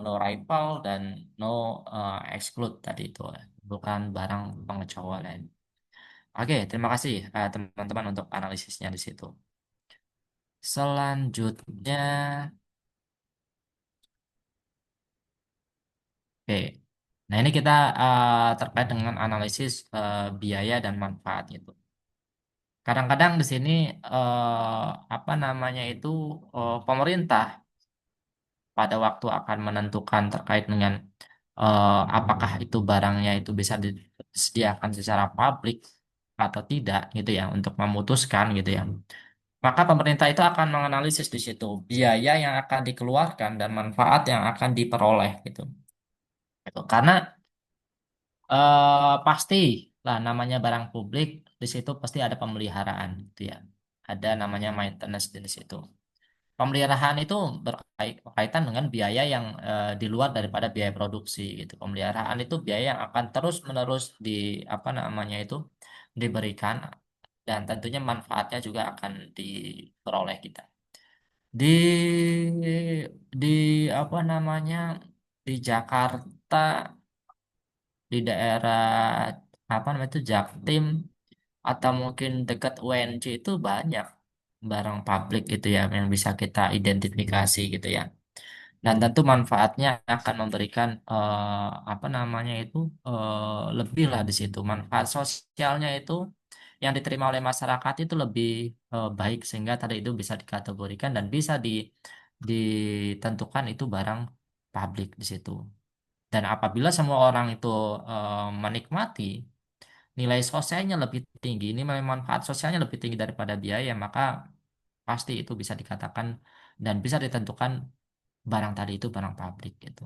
no rival dan no exclude tadi itu, bukan barang pengecualian. Oke, terima kasih teman-teman untuk analisisnya di situ. Selanjutnya, oke. Nah, ini kita terkait dengan analisis biaya dan manfaat itu. Kadang-kadang di sini apa namanya itu pemerintah pada waktu akan menentukan terkait dengan apakah itu barangnya itu bisa disediakan secara publik atau tidak gitu ya untuk memutuskan gitu ya. Maka pemerintah itu akan menganalisis di situ biaya yang akan dikeluarkan dan manfaat yang akan diperoleh gitu. Gitu. Karena pasti lah namanya barang publik di situ pasti ada pemeliharaan gitu ya. Ada namanya maintenance di situ. Pemeliharaan itu berkaitan dengan biaya yang di luar daripada biaya produksi gitu. Pemeliharaan itu biaya yang akan terus-menerus di apa namanya itu diberikan dan tentunya manfaatnya juga akan diperoleh kita. Di di apa namanya di Jakarta di daerah apa namanya itu Jaktim atau mungkin dekat UNJ itu banyak barang publik itu ya yang bisa kita identifikasi gitu ya. Dan tentu manfaatnya akan memberikan apa namanya itu lebih lah di situ. Manfaat sosialnya itu yang diterima oleh masyarakat itu lebih baik sehingga tadi itu bisa dikategorikan dan bisa ditentukan itu barang publik di situ. Dan apabila semua orang itu menikmati nilai sosialnya lebih tinggi, nilai manfaat sosialnya lebih tinggi daripada biaya, maka pasti itu bisa dikatakan dan bisa ditentukan barang tadi itu barang publik gitu.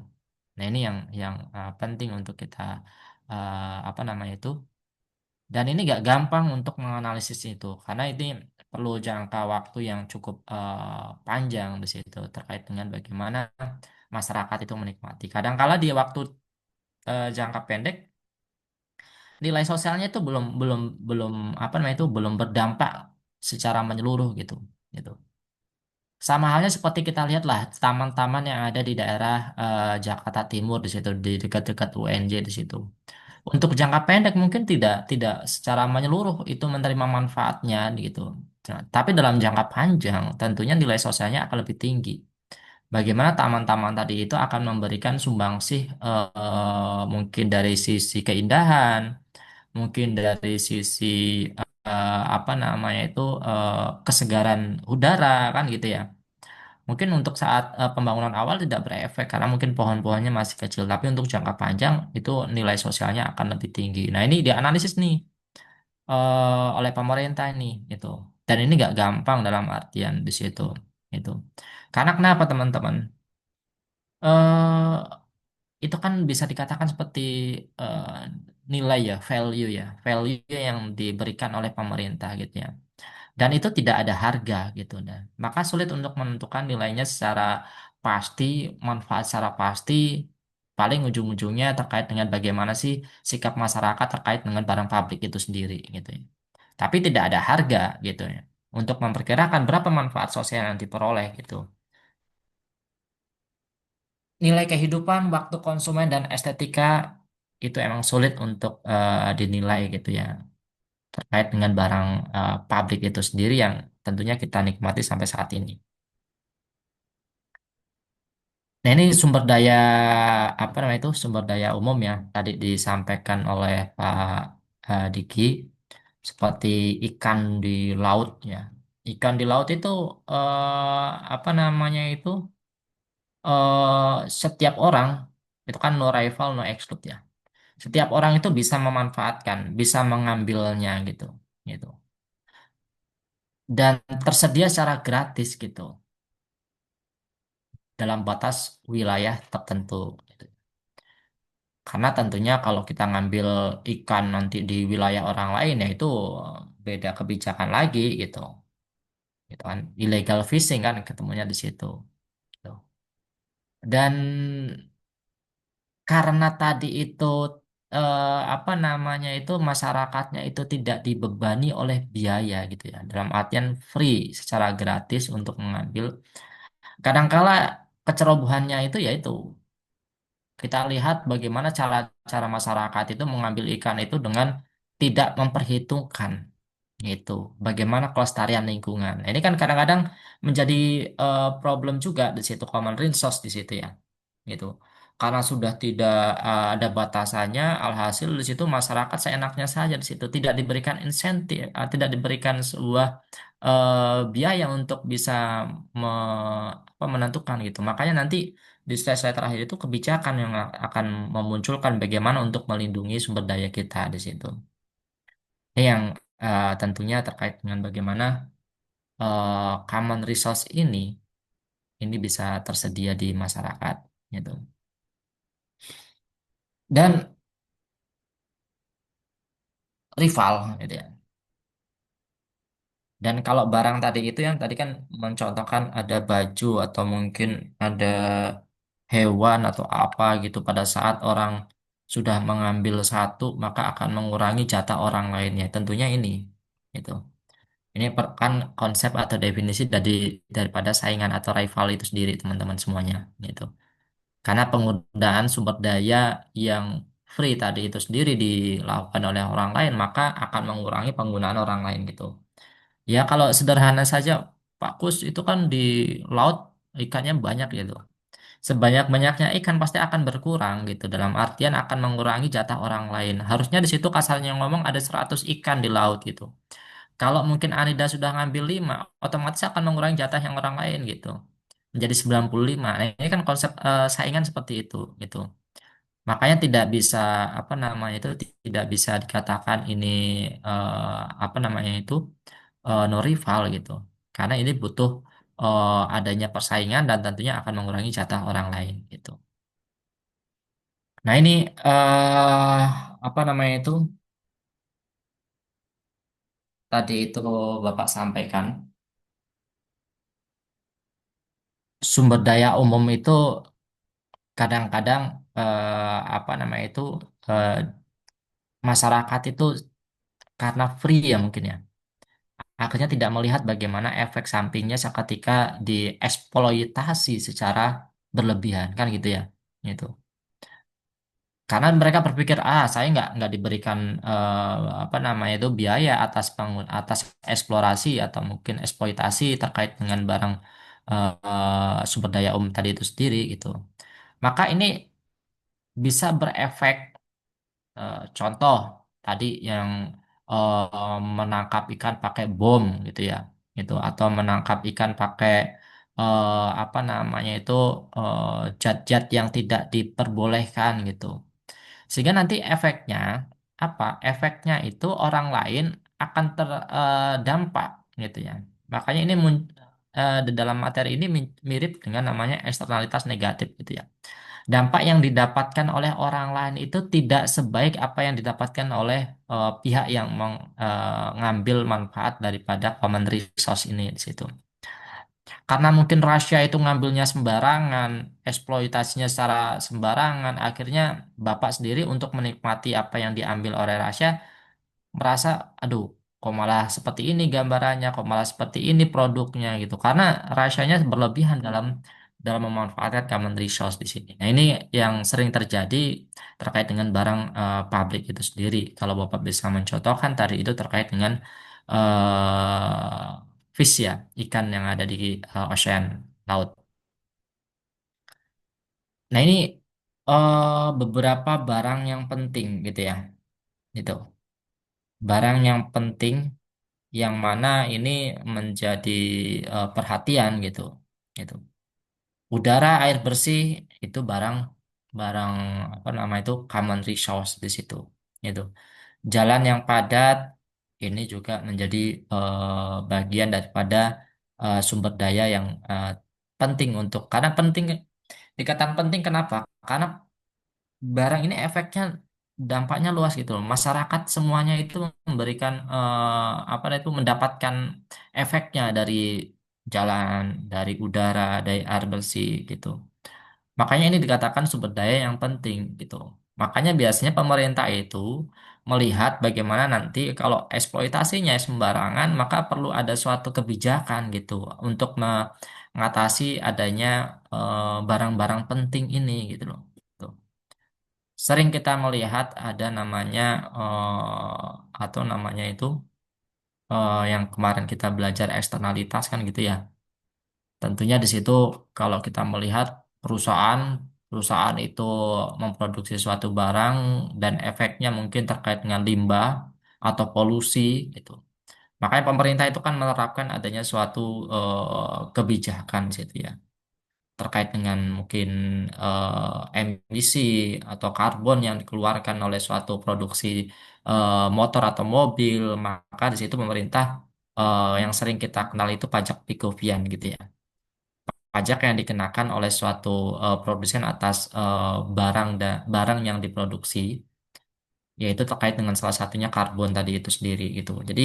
Nah, ini yang penting untuk kita apa namanya itu. Dan ini gak gampang untuk menganalisis itu karena ini perlu jangka waktu yang cukup panjang di situ terkait dengan bagaimana masyarakat itu menikmati. Kadangkala di waktu jangka pendek nilai sosialnya itu belum belum belum apa namanya itu belum berdampak secara menyeluruh gitu gitu. Sama halnya seperti kita lihat lah taman-taman yang ada di daerah Jakarta Timur di situ di dekat-dekat UNJ di situ. Untuk jangka pendek mungkin tidak secara menyeluruh itu menerima manfaatnya gitu. Nah, tapi dalam jangka panjang tentunya nilai sosialnya akan lebih tinggi. Bagaimana taman-taman tadi itu akan memberikan sumbangsih mungkin dari sisi keindahan, mungkin dari sisi apa namanya itu kesegaran udara kan gitu ya. Mungkin untuk saat pembangunan awal tidak berefek karena mungkin pohon-pohonnya masih kecil, tapi untuk jangka panjang itu nilai sosialnya akan lebih tinggi. Nah, ini dianalisis nih oleh pemerintah ini itu. Dan ini nggak gampang dalam artian di situ itu. Karena kenapa teman-teman? eh itu kan bisa dikatakan seperti eh, nilai ya, value yang diberikan oleh pemerintah gitu ya. Dan itu tidak ada harga gitu nah. Maka sulit untuk menentukan nilainya secara pasti, manfaat secara pasti. Paling ujung-ujungnya terkait dengan bagaimana sih sikap masyarakat terkait dengan barang publik itu sendiri gitu ya. Tapi tidak ada harga gitu ya. Untuk memperkirakan berapa manfaat sosial yang diperoleh gitu. Nilai kehidupan, waktu konsumen dan estetika itu emang sulit untuk dinilai gitu ya. Terkait dengan barang publik itu sendiri yang tentunya kita nikmati sampai saat ini. Nah, ini sumber daya apa namanya itu sumber daya umum ya tadi disampaikan oleh Pak Diki seperti ikan di laut ya. Ikan di laut itu apa namanya itu setiap orang itu kan no rival no exclude ya. Setiap orang itu bisa memanfaatkan, bisa mengambilnya gitu, gitu. Dan tersedia secara gratis gitu dalam batas wilayah tertentu. Gitu. Karena tentunya kalau kita ngambil ikan nanti di wilayah orang lain ya itu beda kebijakan lagi gitu. Gitu kan illegal fishing kan ketemunya di situ. Gitu. Dan karena tadi itu apa namanya itu masyarakatnya itu tidak dibebani oleh biaya gitu ya. Dalam artian free secara gratis untuk mengambil. Kadangkala kecerobohannya itu yaitu kita lihat bagaimana cara masyarakat itu mengambil ikan itu dengan tidak memperhitungkan itu bagaimana kelestarian lingkungan. Nah, ini kan kadang-kadang menjadi problem juga di situ common resource di situ ya. Gitu. Karena sudah tidak ada batasannya, alhasil di situ masyarakat seenaknya saja di situ tidak diberikan insentif, tidak diberikan sebuah biaya untuk bisa menentukan gitu. Makanya nanti di slide-slide terakhir itu kebijakan yang akan memunculkan bagaimana untuk melindungi sumber daya kita di situ. Ini yang tentunya terkait dengan bagaimana common resource ini bisa tersedia di masyarakat gitu. Dan rival gitu ya. Dan kalau barang tadi itu yang tadi kan mencontohkan ada baju atau mungkin ada hewan atau apa gitu pada saat orang sudah mengambil satu maka akan mengurangi jatah orang lainnya. Tentunya ini gitu. Ini kan konsep atau definisi daripada saingan atau rival itu sendiri teman-teman semuanya gitu. Karena penggunaan sumber daya yang free tadi itu sendiri dilakukan oleh orang lain maka akan mengurangi penggunaan orang lain gitu. Ya kalau sederhana saja, Pak Kus, itu kan di laut ikannya banyak gitu. Sebanyak-banyaknya ikan pasti akan berkurang gitu. Dalam artian akan mengurangi jatah orang lain. Harusnya di situ kasarnya ngomong ada 100 ikan di laut gitu. Kalau mungkin Anida sudah ngambil 5, otomatis akan mengurangi jatah yang orang lain gitu. Menjadi 95. Nah, ini kan konsep saingan seperti itu gitu. Makanya tidak bisa apa namanya itu tidak bisa dikatakan ini apa namanya itu no rival gitu. Karena ini butuh adanya persaingan dan tentunya akan mengurangi jatah orang lain gitu. Nah, ini eh apa namanya itu tadi itu Bapak sampaikan sumber daya umum itu kadang-kadang apa namanya itu eh, masyarakat itu karena free ya mungkin ya akhirnya tidak melihat bagaimana efek sampingnya seketika dieksploitasi secara berlebihan kan gitu ya gitu karena mereka berpikir saya nggak diberikan apa namanya itu biaya atas eksplorasi atau mungkin eksploitasi terkait dengan barang sumber daya umum tadi itu sendiri gitu maka ini bisa berefek contoh tadi yang menangkap ikan pakai bom gitu ya, gitu atau menangkap ikan pakai apa namanya itu zat-zat yang tidak diperbolehkan gitu. Sehingga nanti efeknya apa? Efeknya itu orang lain akan terdampak gitu ya. Makanya ini di dalam materi ini mirip dengan namanya eksternalitas negatif gitu ya. Dampak yang didapatkan oleh orang lain itu tidak sebaik apa yang didapatkan oleh pihak yang mengambil manfaat daripada common resource ini di situ. Karena mungkin Rusia itu ngambilnya sembarangan, eksploitasinya secara sembarangan, akhirnya Bapak sendiri untuk menikmati apa yang diambil oleh Rusia merasa aduh kok malah seperti ini gambarannya kok malah seperti ini produknya gitu karena rasanya berlebihan dalam memanfaatkan common resource di sini. Nah ini yang sering terjadi terkait dengan barang pabrik itu sendiri. Kalau Bapak bisa mencontohkan tadi itu terkait dengan fish ya ikan yang ada di ocean laut. Nah ini beberapa barang yang penting gitu ya gitu. Barang yang penting yang mana ini menjadi perhatian gitu gitu udara air bersih itu barang barang apa nama itu common resource di situ gitu jalan yang padat ini juga menjadi bagian daripada sumber daya yang penting untuk karena penting dikatakan penting kenapa karena barang ini efeknya dampaknya luas gitu loh. Masyarakat semuanya itu memberikan apa itu mendapatkan efeknya dari jalan, dari udara, dari air bersih gitu. Makanya ini dikatakan sumber daya yang penting gitu. Makanya biasanya pemerintah itu melihat bagaimana nanti kalau eksploitasinya sembarangan, maka perlu ada suatu kebijakan gitu untuk mengatasi adanya barang-barang penting ini gitu loh. Gitu. Sering kita melihat ada namanya atau namanya itu yang kemarin kita belajar eksternalitas kan gitu ya. Tentunya di situ kalau kita melihat perusahaan perusahaan itu memproduksi suatu barang dan efeknya mungkin terkait dengan limbah atau polusi gitu. Makanya pemerintah itu kan menerapkan adanya suatu kebijakan di situ ya. Terkait dengan mungkin emisi atau karbon yang dikeluarkan oleh suatu produksi motor atau mobil, maka di situ pemerintah yang sering kita kenal itu pajak Pikovian gitu ya. Pajak yang dikenakan oleh suatu produsen atas barang yang diproduksi, yaitu terkait dengan salah satunya karbon tadi itu sendiri gitu. Jadi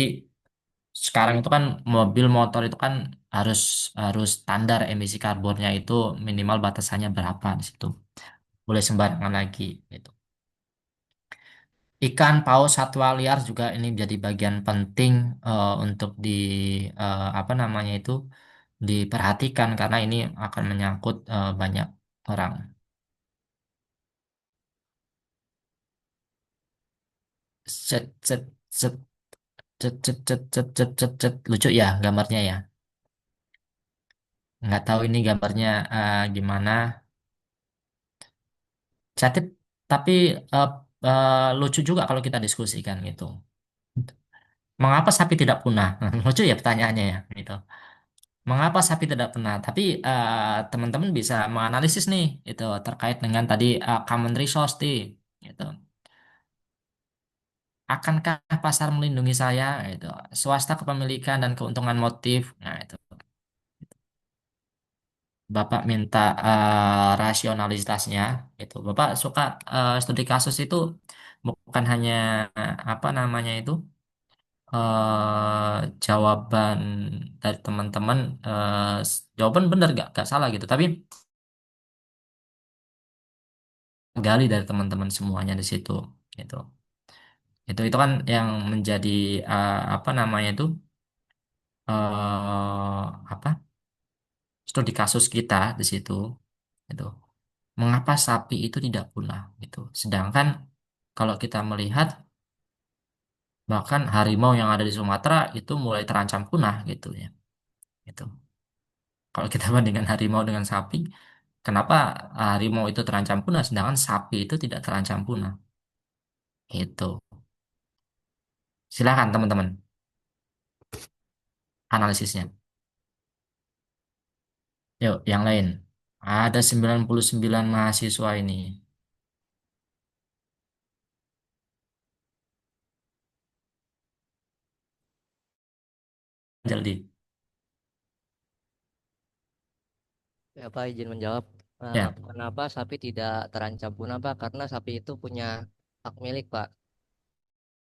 sekarang itu kan mobil motor itu kan harus harus standar emisi karbonnya itu minimal batasannya berapa di situ. Boleh sembarangan lagi gitu. Ikan, paus, satwa liar juga ini menjadi bagian penting untuk di apa namanya itu diperhatikan karena ini akan menyangkut banyak orang. Set, set, set. Cet, cet, cet, cet, cet, cet, cet. Lucu ya gambarnya ya. Nggak tahu ini gambarnya gimana. Catit, tapi eh, lucu juga kalau kita diskusikan gitu. Mengapa sapi tidak punah? Lucu ya pertanyaannya ya, gitu. Mengapa sapi tidak punah? Tapi teman-teman bisa menganalisis nih, itu terkait dengan tadi common resource nih, gitu. Akankah pasar melindungi saya? Itu swasta kepemilikan dan keuntungan motif. Nah, itu Bapak minta rasionalitasnya. Itu Bapak suka studi kasus itu bukan hanya apa namanya itu jawaban dari teman-teman jawaban benar gak salah gitu. Tapi gali dari teman-teman semuanya di situ. Gitu. Itu kan yang menjadi apa namanya itu apa studi kasus kita di situ itu mengapa sapi itu tidak punah gitu sedangkan kalau kita melihat bahkan harimau yang ada di Sumatera itu mulai terancam punah gitu ya itu kalau kita bandingkan harimau dengan sapi kenapa harimau itu terancam punah sedangkan sapi itu tidak terancam punah itu silakan teman-teman analisisnya yuk yang lain ada 99 mahasiswa ini jadi Ya, Pak, izin menjawab. ya Kenapa sapi tidak terancam punah, Pak? Karena sapi itu punya hak milik, Pak.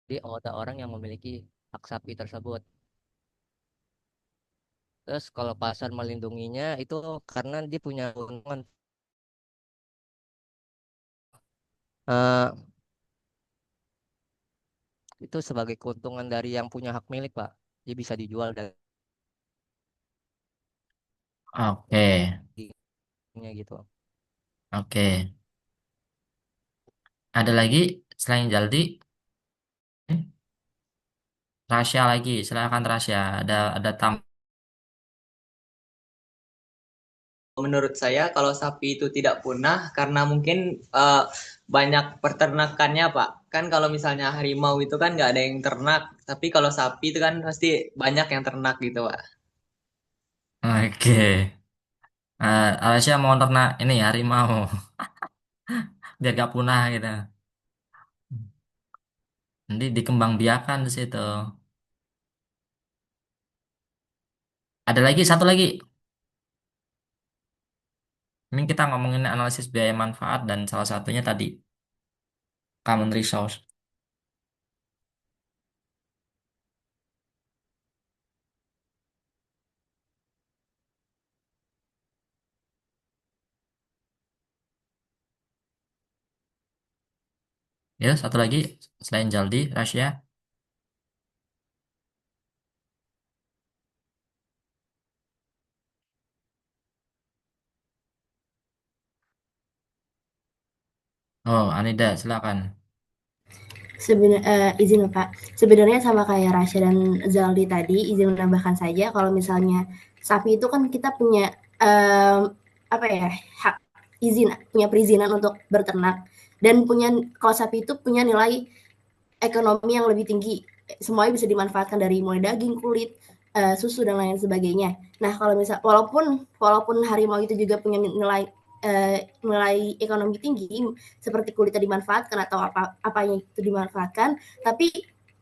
Jadi ada orang yang memiliki hak sapi tersebut. Terus kalau pasar melindunginya itu karena dia punya keuntungan. Eh, itu sebagai keuntungan dari yang punya hak milik, Pak. Dia bisa dijual oke dagingnya gitu. oke ada lagi selain Jaldi Rasya lagi, silakan Rasya. Ada tam. Menurut saya kalau sapi itu tidak punah karena mungkin banyak peternakannya, Pak. Kan kalau misalnya harimau itu kan nggak ada yang ternak, tapi kalau sapi itu kan pasti banyak yang ternak gitu, Pak. Oke. Rasya mau ternak ini harimau biar gak punah gitu. Nanti dikembangbiakan di situ. Ada lagi satu lagi. Ini kita ngomongin analisis biaya manfaat dan salah satunya tadi common resource. Ya, satu lagi selain Jaldi, Rasya. Oh, Anida, silakan. Izin Pak, sebenarnya sama kayak Rasya dan Zaldi tadi, izin menambahkan saja kalau misalnya sapi itu kan kita punya apa ya hak izin, punya perizinan untuk berternak dan punya kalau sapi itu punya nilai ekonomi yang lebih tinggi, semuanya bisa dimanfaatkan dari mulai daging, kulit, susu dan lain sebagainya. Nah kalau misal walaupun harimau itu juga punya nilai ekonomi tinggi seperti kulitnya dimanfaatkan atau apanya itu dimanfaatkan, tapi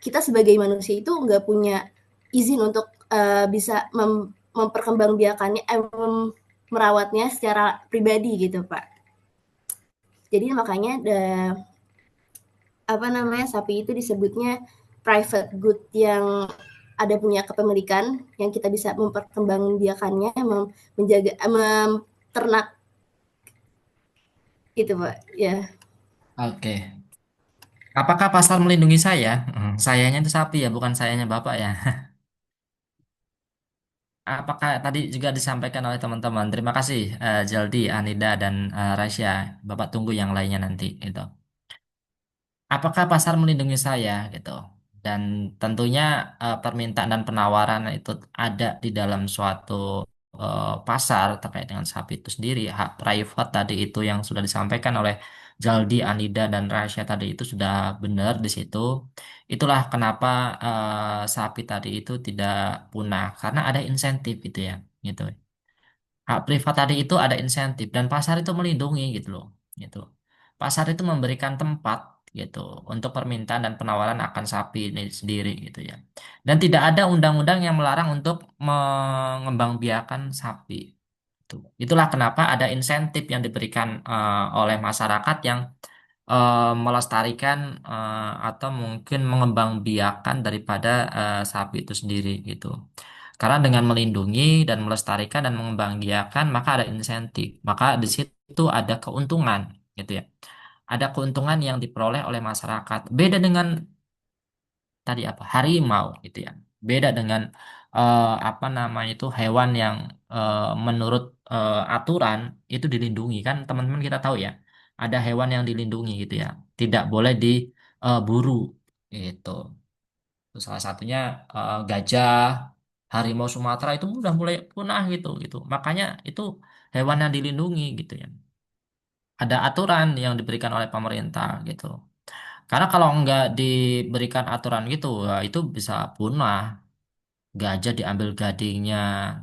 kita sebagai manusia itu nggak punya izin untuk bisa memperkembangbiakannya, merawatnya secara pribadi gitu Pak. Jadi makanya apa namanya sapi itu disebutnya private good yang ada punya kepemilikan yang kita bisa memperkembangbiakannya, menjaga, ternak itu Pak. Ya. Oke. Apakah pasar melindungi saya? Sayanya itu sapi ya, bukan sayanya Bapak ya. Apakah tadi juga disampaikan oleh teman-teman? Terima kasih Jaldi, Anida, dan Rasya. Bapak tunggu yang lainnya nanti. Gitu. Apakah pasar melindungi saya? Gitu. Dan tentunya permintaan dan penawaran itu ada di dalam suatu pasar terkait dengan sapi itu sendiri. Hak private tadi itu yang sudah disampaikan oleh Jaldi, Anida, dan Rasya tadi itu sudah benar di situ. Itulah kenapa sapi tadi itu tidak punah karena ada insentif gitu ya, gitu. Hak privat tadi itu ada insentif dan pasar itu melindungi gitu loh, gitu. Pasar itu memberikan tempat gitu untuk permintaan dan penawaran akan sapi ini sendiri gitu ya. Dan tidak ada undang-undang yang melarang untuk mengembangbiakan sapi. Itu. Itulah kenapa ada insentif yang diberikan oleh masyarakat yang melestarikan atau mungkin mengembangbiakan daripada sapi itu sendiri gitu. Karena dengan melindungi dan melestarikan dan mengembangbiakan maka ada insentif, maka di situ ada keuntungan gitu ya. Ada keuntungan yang diperoleh oleh masyarakat. Beda dengan tadi apa harimau gitu ya. Beda dengan apa namanya itu hewan yang menurut aturan itu dilindungi kan teman-teman kita tahu ya. Ada hewan yang dilindungi gitu ya. Tidak boleh diburu gitu. Terus salah satunya gajah, harimau Sumatera itu udah mulai punah gitu. Makanya itu hewan yang dilindungi gitu ya. Ada aturan yang diberikan oleh pemerintah gitu. Karena kalau nggak diberikan aturan gitu, ya itu bisa punah. Gajah diambil gadingnya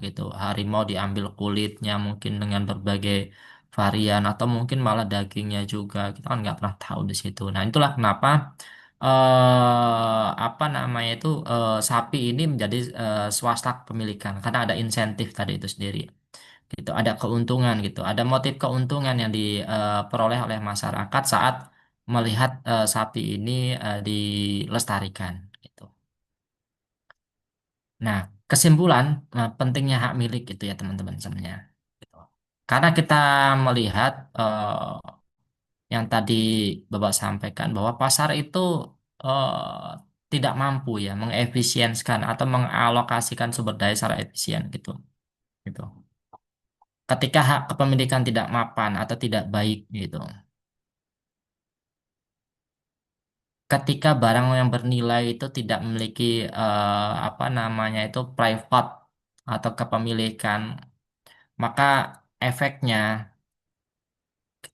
gitu, harimau diambil kulitnya mungkin dengan berbagai varian atau mungkin malah dagingnya juga. Kita kan nggak pernah tahu di situ. Nah itulah kenapa apa namanya itu sapi ini menjadi swasta kepemilikan karena ada insentif tadi itu sendiri. Gitu, ada keuntungan gitu, ada motif keuntungan yang diperoleh oleh masyarakat saat melihat sapi ini dilestarikan gitu. Nah, kesimpulan pentingnya hak milik gitu ya teman-teman sebenarnya. Gitu. Karena kita melihat yang tadi Bapak sampaikan bahwa pasar itu tidak mampu ya mengefisienkan atau mengalokasikan sumber daya secara efisien gitu. Gitu. Ketika hak kepemilikan tidak mapan atau tidak baik gitu. Ketika barang yang bernilai itu tidak memiliki apa namanya itu private atau kepemilikan, maka efeknya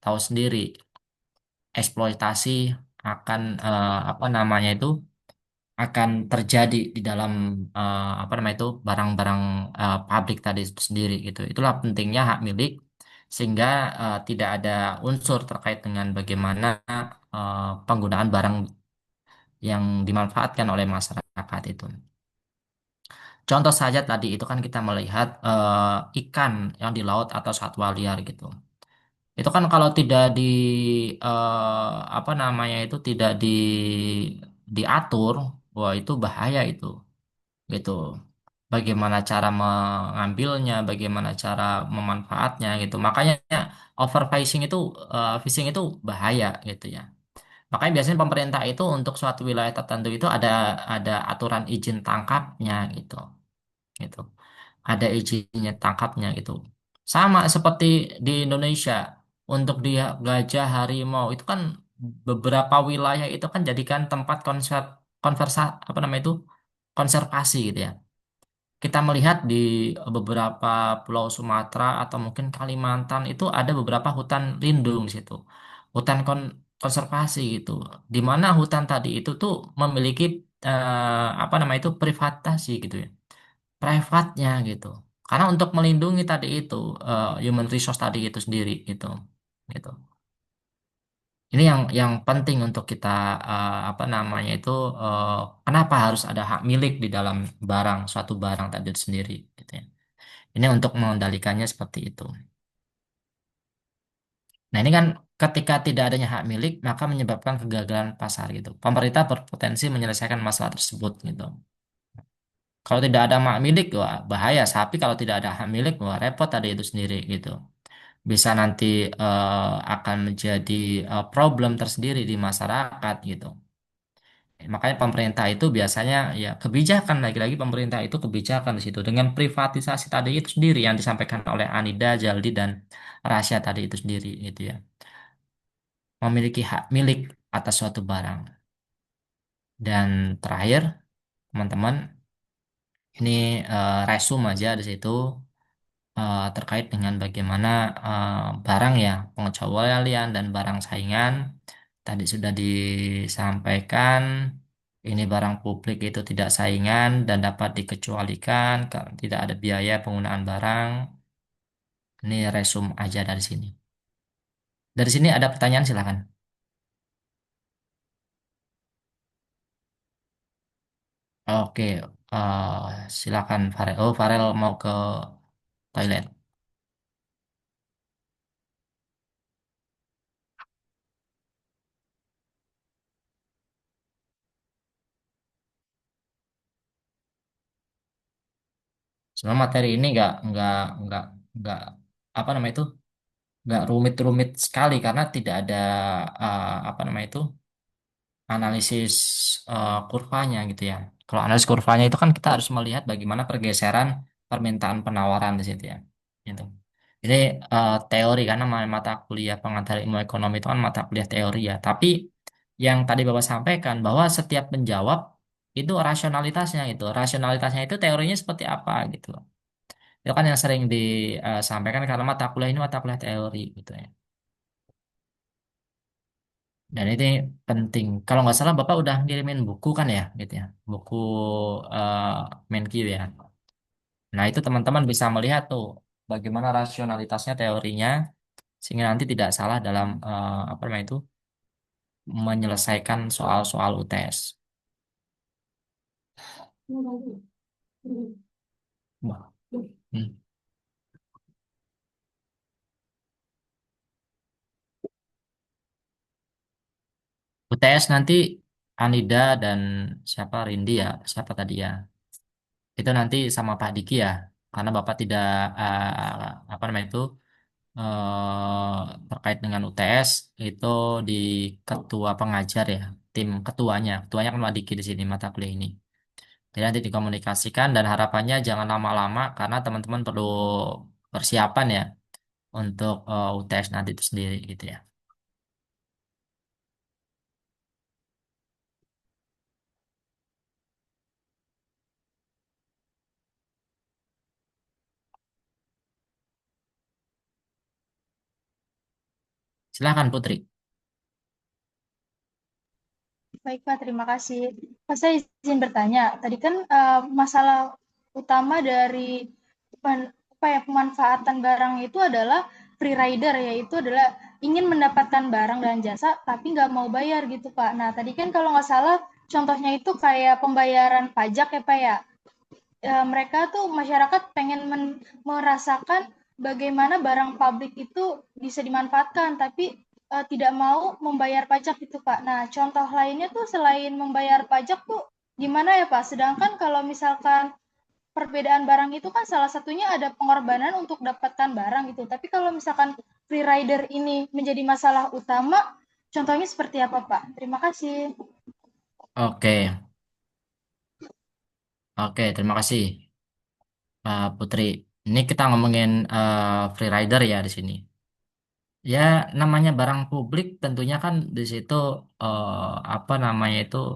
tahu sendiri eksploitasi akan apa namanya itu akan terjadi di dalam apa namanya itu barang-barang pabrik tadi itu sendiri gitu. Itulah pentingnya hak milik sehingga tidak ada unsur terkait dengan bagaimana penggunaan barang yang dimanfaatkan oleh masyarakat itu. Contoh saja tadi itu kan kita melihat ikan yang di laut atau satwa liar gitu. Itu kan kalau tidak di apa namanya itu tidak diatur, wah itu bahaya itu, gitu. Bagaimana cara mengambilnya, bagaimana cara memanfaatnya gitu. Makanya overfishing itu fishing itu bahaya gitu ya. Makanya biasanya pemerintah itu untuk suatu wilayah tertentu itu ada aturan izin tangkapnya gitu, gitu. Ada izinnya tangkapnya gitu. Sama seperti di Indonesia untuk dia gajah harimau itu kan beberapa wilayah itu kan jadikan tempat apa namanya itu konservasi gitu ya. Kita melihat di beberapa pulau Sumatera atau mungkin Kalimantan itu ada beberapa hutan lindung di situ. Hutan konservasi gitu. Di mana hutan tadi itu tuh memiliki apa namanya itu privatasi gitu ya privatnya gitu. Karena untuk melindungi tadi itu human resource tadi itu sendiri gitu. Gitu. Ini yang penting untuk kita apa namanya itu eh, kenapa harus ada hak milik di dalam barang suatu barang tadi itu sendiri gitu ya. Ini untuk mengendalikannya seperti itu. Nah, ini kan ketika tidak adanya hak milik maka menyebabkan kegagalan pasar gitu. Pemerintah berpotensi menyelesaikan masalah tersebut gitu. Kalau tidak ada hak milik, wah bahaya. Sapi kalau tidak ada hak milik, wah repot tadi itu sendiri gitu. Bisa nanti akan menjadi problem tersendiri di masyarakat gitu. Makanya pemerintah itu biasanya ya kebijakan lagi-lagi pemerintah itu kebijakan di situ dengan privatisasi tadi itu sendiri yang disampaikan oleh Anida, Jaldi dan Rasya tadi itu sendiri gitu ya. Memiliki hak milik atas suatu barang. Dan terakhir, teman-teman, ini resume aja di situ terkait dengan bagaimana barang ya, pengecualian dan barang saingan. Tadi sudah disampaikan, ini barang publik itu tidak saingan dan dapat dikecualikan kalau tidak ada biaya penggunaan barang. Ini resume aja dari sini. Dari sini ada pertanyaan silakan. Oke, silakan Farel. Oh, Farel mau ke toilet. Sebenarnya materi ini nggak apa namanya itu nggak rumit-rumit sekali karena tidak ada apa namanya itu analisis kurvanya gitu ya. Kalau analisis kurvanya itu kan kita harus melihat bagaimana pergeseran permintaan penawaran di situ ya. Gitu. Ini teori karena mata kuliah pengantar ilmu ekonomi itu kan mata kuliah teori ya. Tapi yang tadi Bapak sampaikan bahwa setiap penjawab itu rasionalitasnya gitu. Rasionalitasnya itu teorinya seperti apa gitu. Itu kan yang sering disampaikan karena mata kuliah ini mata kuliah teori gitu ya. Dan ini penting. Kalau nggak salah Bapak udah ngirimin buku kan ya, gitu ya, buku uh, Menkyu ya. Nah itu teman-teman bisa melihat tuh bagaimana rasionalitasnya teorinya sehingga nanti tidak salah dalam apa namanya itu menyelesaikan soal-soal UTS. Wah. Hmm. UTS nanti Anida dan siapa Rindi ya, siapa tadi ya? Itu nanti sama Pak Diki ya, karena Bapak tidak apa namanya itu terkait dengan UTS itu di ketua pengajar ya, tim ketuanya kan Pak Diki di sini mata kuliah ini. Jadi nanti dikomunikasikan dan harapannya jangan lama-lama karena teman-teman perlu persiapan ya untuk UTS nanti itu sendiri gitu ya. Silahkan Putri. Baik, Pak, terima kasih. Pak, saya izin bertanya. Tadi kan masalah utama dari pemanfaatan barang itu adalah free rider, yaitu adalah ingin mendapatkan barang dan jasa tapi nggak mau bayar gitu, Pak. Nah, tadi kan kalau nggak salah contohnya itu kayak pembayaran pajak ya, Pak ya. Mereka tuh masyarakat pengen merasakan bagaimana barang publik itu bisa dimanfaatkan, tapi tidak mau membayar pajak gitu Pak. Nah, contoh lainnya tuh selain membayar pajak tuh gimana ya Pak? Sedangkan kalau misalkan perbedaan barang itu kan salah satunya ada pengorbanan untuk dapatkan barang gitu. Tapi kalau misalkan free rider ini menjadi masalah utama, contohnya seperti apa Pak? Terima kasih. Oke, oke, terima kasih Putri. Ini kita ngomongin free rider ya di sini. Ya, namanya barang publik tentunya kan di situ apa namanya itu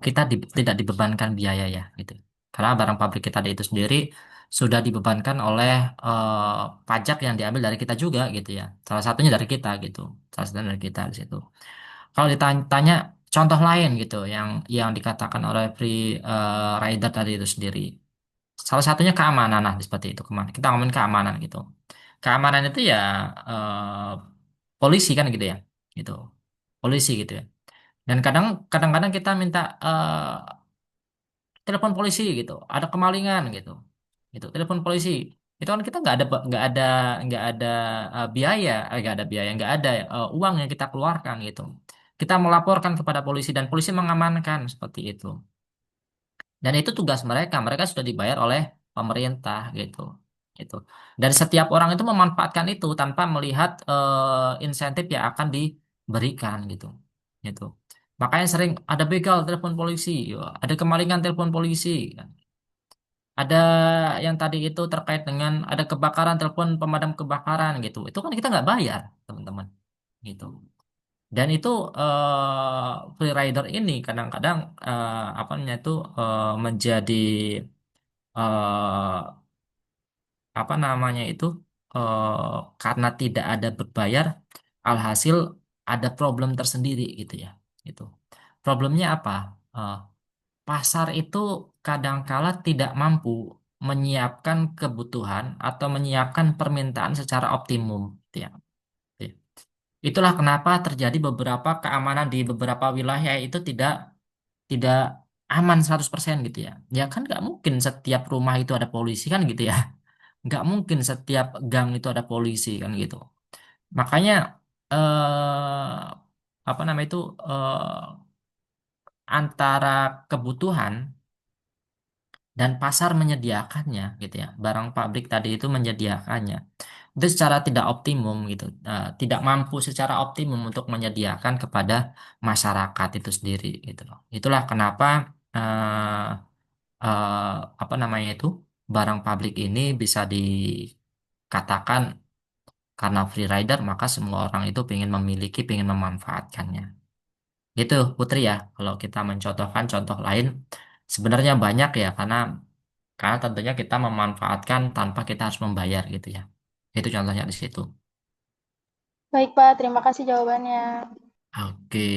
kita tidak dibebankan biaya ya gitu. Karena barang pabrik kita itu sendiri sudah dibebankan oleh pajak yang diambil dari kita juga gitu ya. Salah satunya dari kita gitu. Salah satunya dari kita di situ. Kalau ditanya contoh lain gitu yang dikatakan oleh free rider tadi itu sendiri. Salah satunya keamanan, nah seperti itu kemana. Kita ngomongin keamanan gitu. Keamanan itu ya eh, polisi kan gitu ya, gitu. Polisi gitu ya. Dan kadang-kadang kita minta telepon polisi gitu. Ada kemalingan gitu, gitu. Telepon polisi. Itu kan kita nggak ada biaya, nggak ada uang yang kita keluarkan gitu. Kita melaporkan kepada polisi dan polisi mengamankan seperti itu. Dan itu tugas mereka. Mereka sudah dibayar oleh pemerintah gitu. Gitu. Dan setiap orang itu memanfaatkan itu tanpa melihat insentif yang akan diberikan gitu. Gitu. Makanya sering ada begal telepon polisi, ya. Ada kemalingan telepon polisi. Ada yang tadi itu terkait dengan ada kebakaran telepon pemadam kebakaran gitu. Itu kan kita nggak bayar, teman-teman. Gitu. Dan itu free rider ini kadang-kadang apa namanya itu menjadi eh, apa namanya itu karena tidak ada berbayar, alhasil ada problem tersendiri gitu ya. Gitu. Problemnya apa? Eh, Pasar itu kadangkala tidak mampu menyiapkan kebutuhan atau menyiapkan permintaan secara optimum, gitu ya. Itulah kenapa terjadi beberapa keamanan di beberapa wilayah itu tidak aman 100% gitu ya. Ya kan nggak mungkin setiap rumah itu ada polisi kan gitu ya. Nggak mungkin setiap gang itu ada polisi kan gitu. Makanya apa namanya itu antara kebutuhan dan pasar menyediakannya gitu ya. Barang pabrik tadi itu menyediakannya. Itu secara tidak optimum gitu. Tidak mampu secara optimum untuk menyediakan kepada masyarakat itu sendiri gitu loh. Itulah kenapa eh, apa namanya itu barang pabrik ini bisa dikatakan karena free rider maka semua orang itu ingin memiliki, ingin memanfaatkannya. Gitu, Putri ya. Kalau kita mencontohkan contoh lain, sebenarnya banyak ya karena tentunya kita memanfaatkan tanpa kita harus membayar gitu ya. Itu contohnya di situ. Baik, Pak. Terima kasih jawabannya. Oke,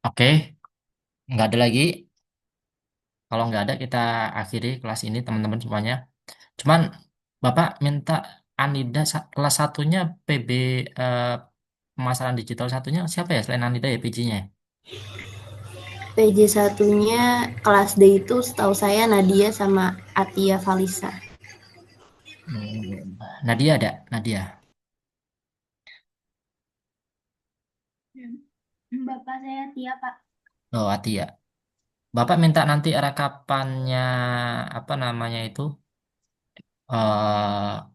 oke, nggak ada lagi. Kalau nggak ada kita akhiri kelas ini teman-teman semuanya. Cuman Bapak minta Anida kelas satunya PB eh, pemasaran digital satunya siapa ya selain Anida ya PJ-nya? PJ satunya kelas D itu setahu saya Nadia sama Atia Valisa. Nadia ada, Nadia. Bapak saya Tia, Pak. Oh, Atia. Bapak minta nanti rekapannya apa namanya itu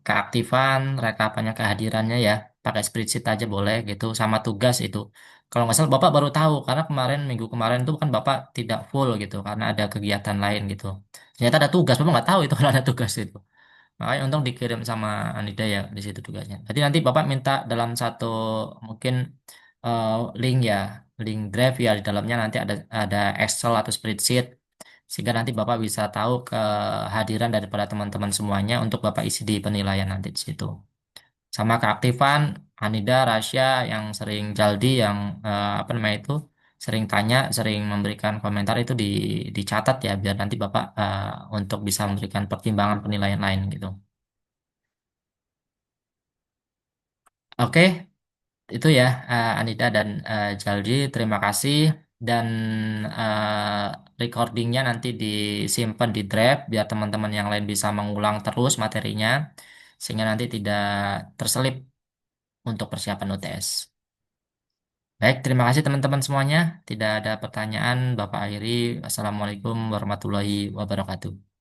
keaktifan, rekapannya kehadirannya ya pakai spreadsheet aja boleh gitu sama tugas itu. Kalau nggak salah Bapak baru tahu karena minggu kemarin tuh kan Bapak tidak full gitu karena ada kegiatan lain gitu. Ternyata ada tugas, Bapak nggak tahu itu kalau ada tugas itu. Makanya untung dikirim sama Anida ya di situ tugasnya. Jadi nanti Bapak minta dalam satu mungkin eh, link ya, link drive ya di dalamnya nanti ada Excel atau spreadsheet sehingga nanti Bapak bisa tahu kehadiran daripada teman-teman semuanya untuk Bapak isi di penilaian nanti di situ. Sama keaktifan Anida, Rasya yang sering Jaldi yang apa namanya itu sering tanya, sering memberikan komentar itu dicatat ya biar nanti Bapak untuk bisa memberikan pertimbangan penilaian lain gitu. Oke, itu ya Anida dan Jaldi, terima kasih dan recordingnya nanti disimpan di Drive biar teman-teman yang lain bisa mengulang terus materinya sehingga nanti tidak terselip untuk persiapan UTS. Baik, terima kasih teman-teman semuanya. Tidak ada pertanyaan, Bapak akhiri. Assalamualaikum warahmatullahi wabarakatuh.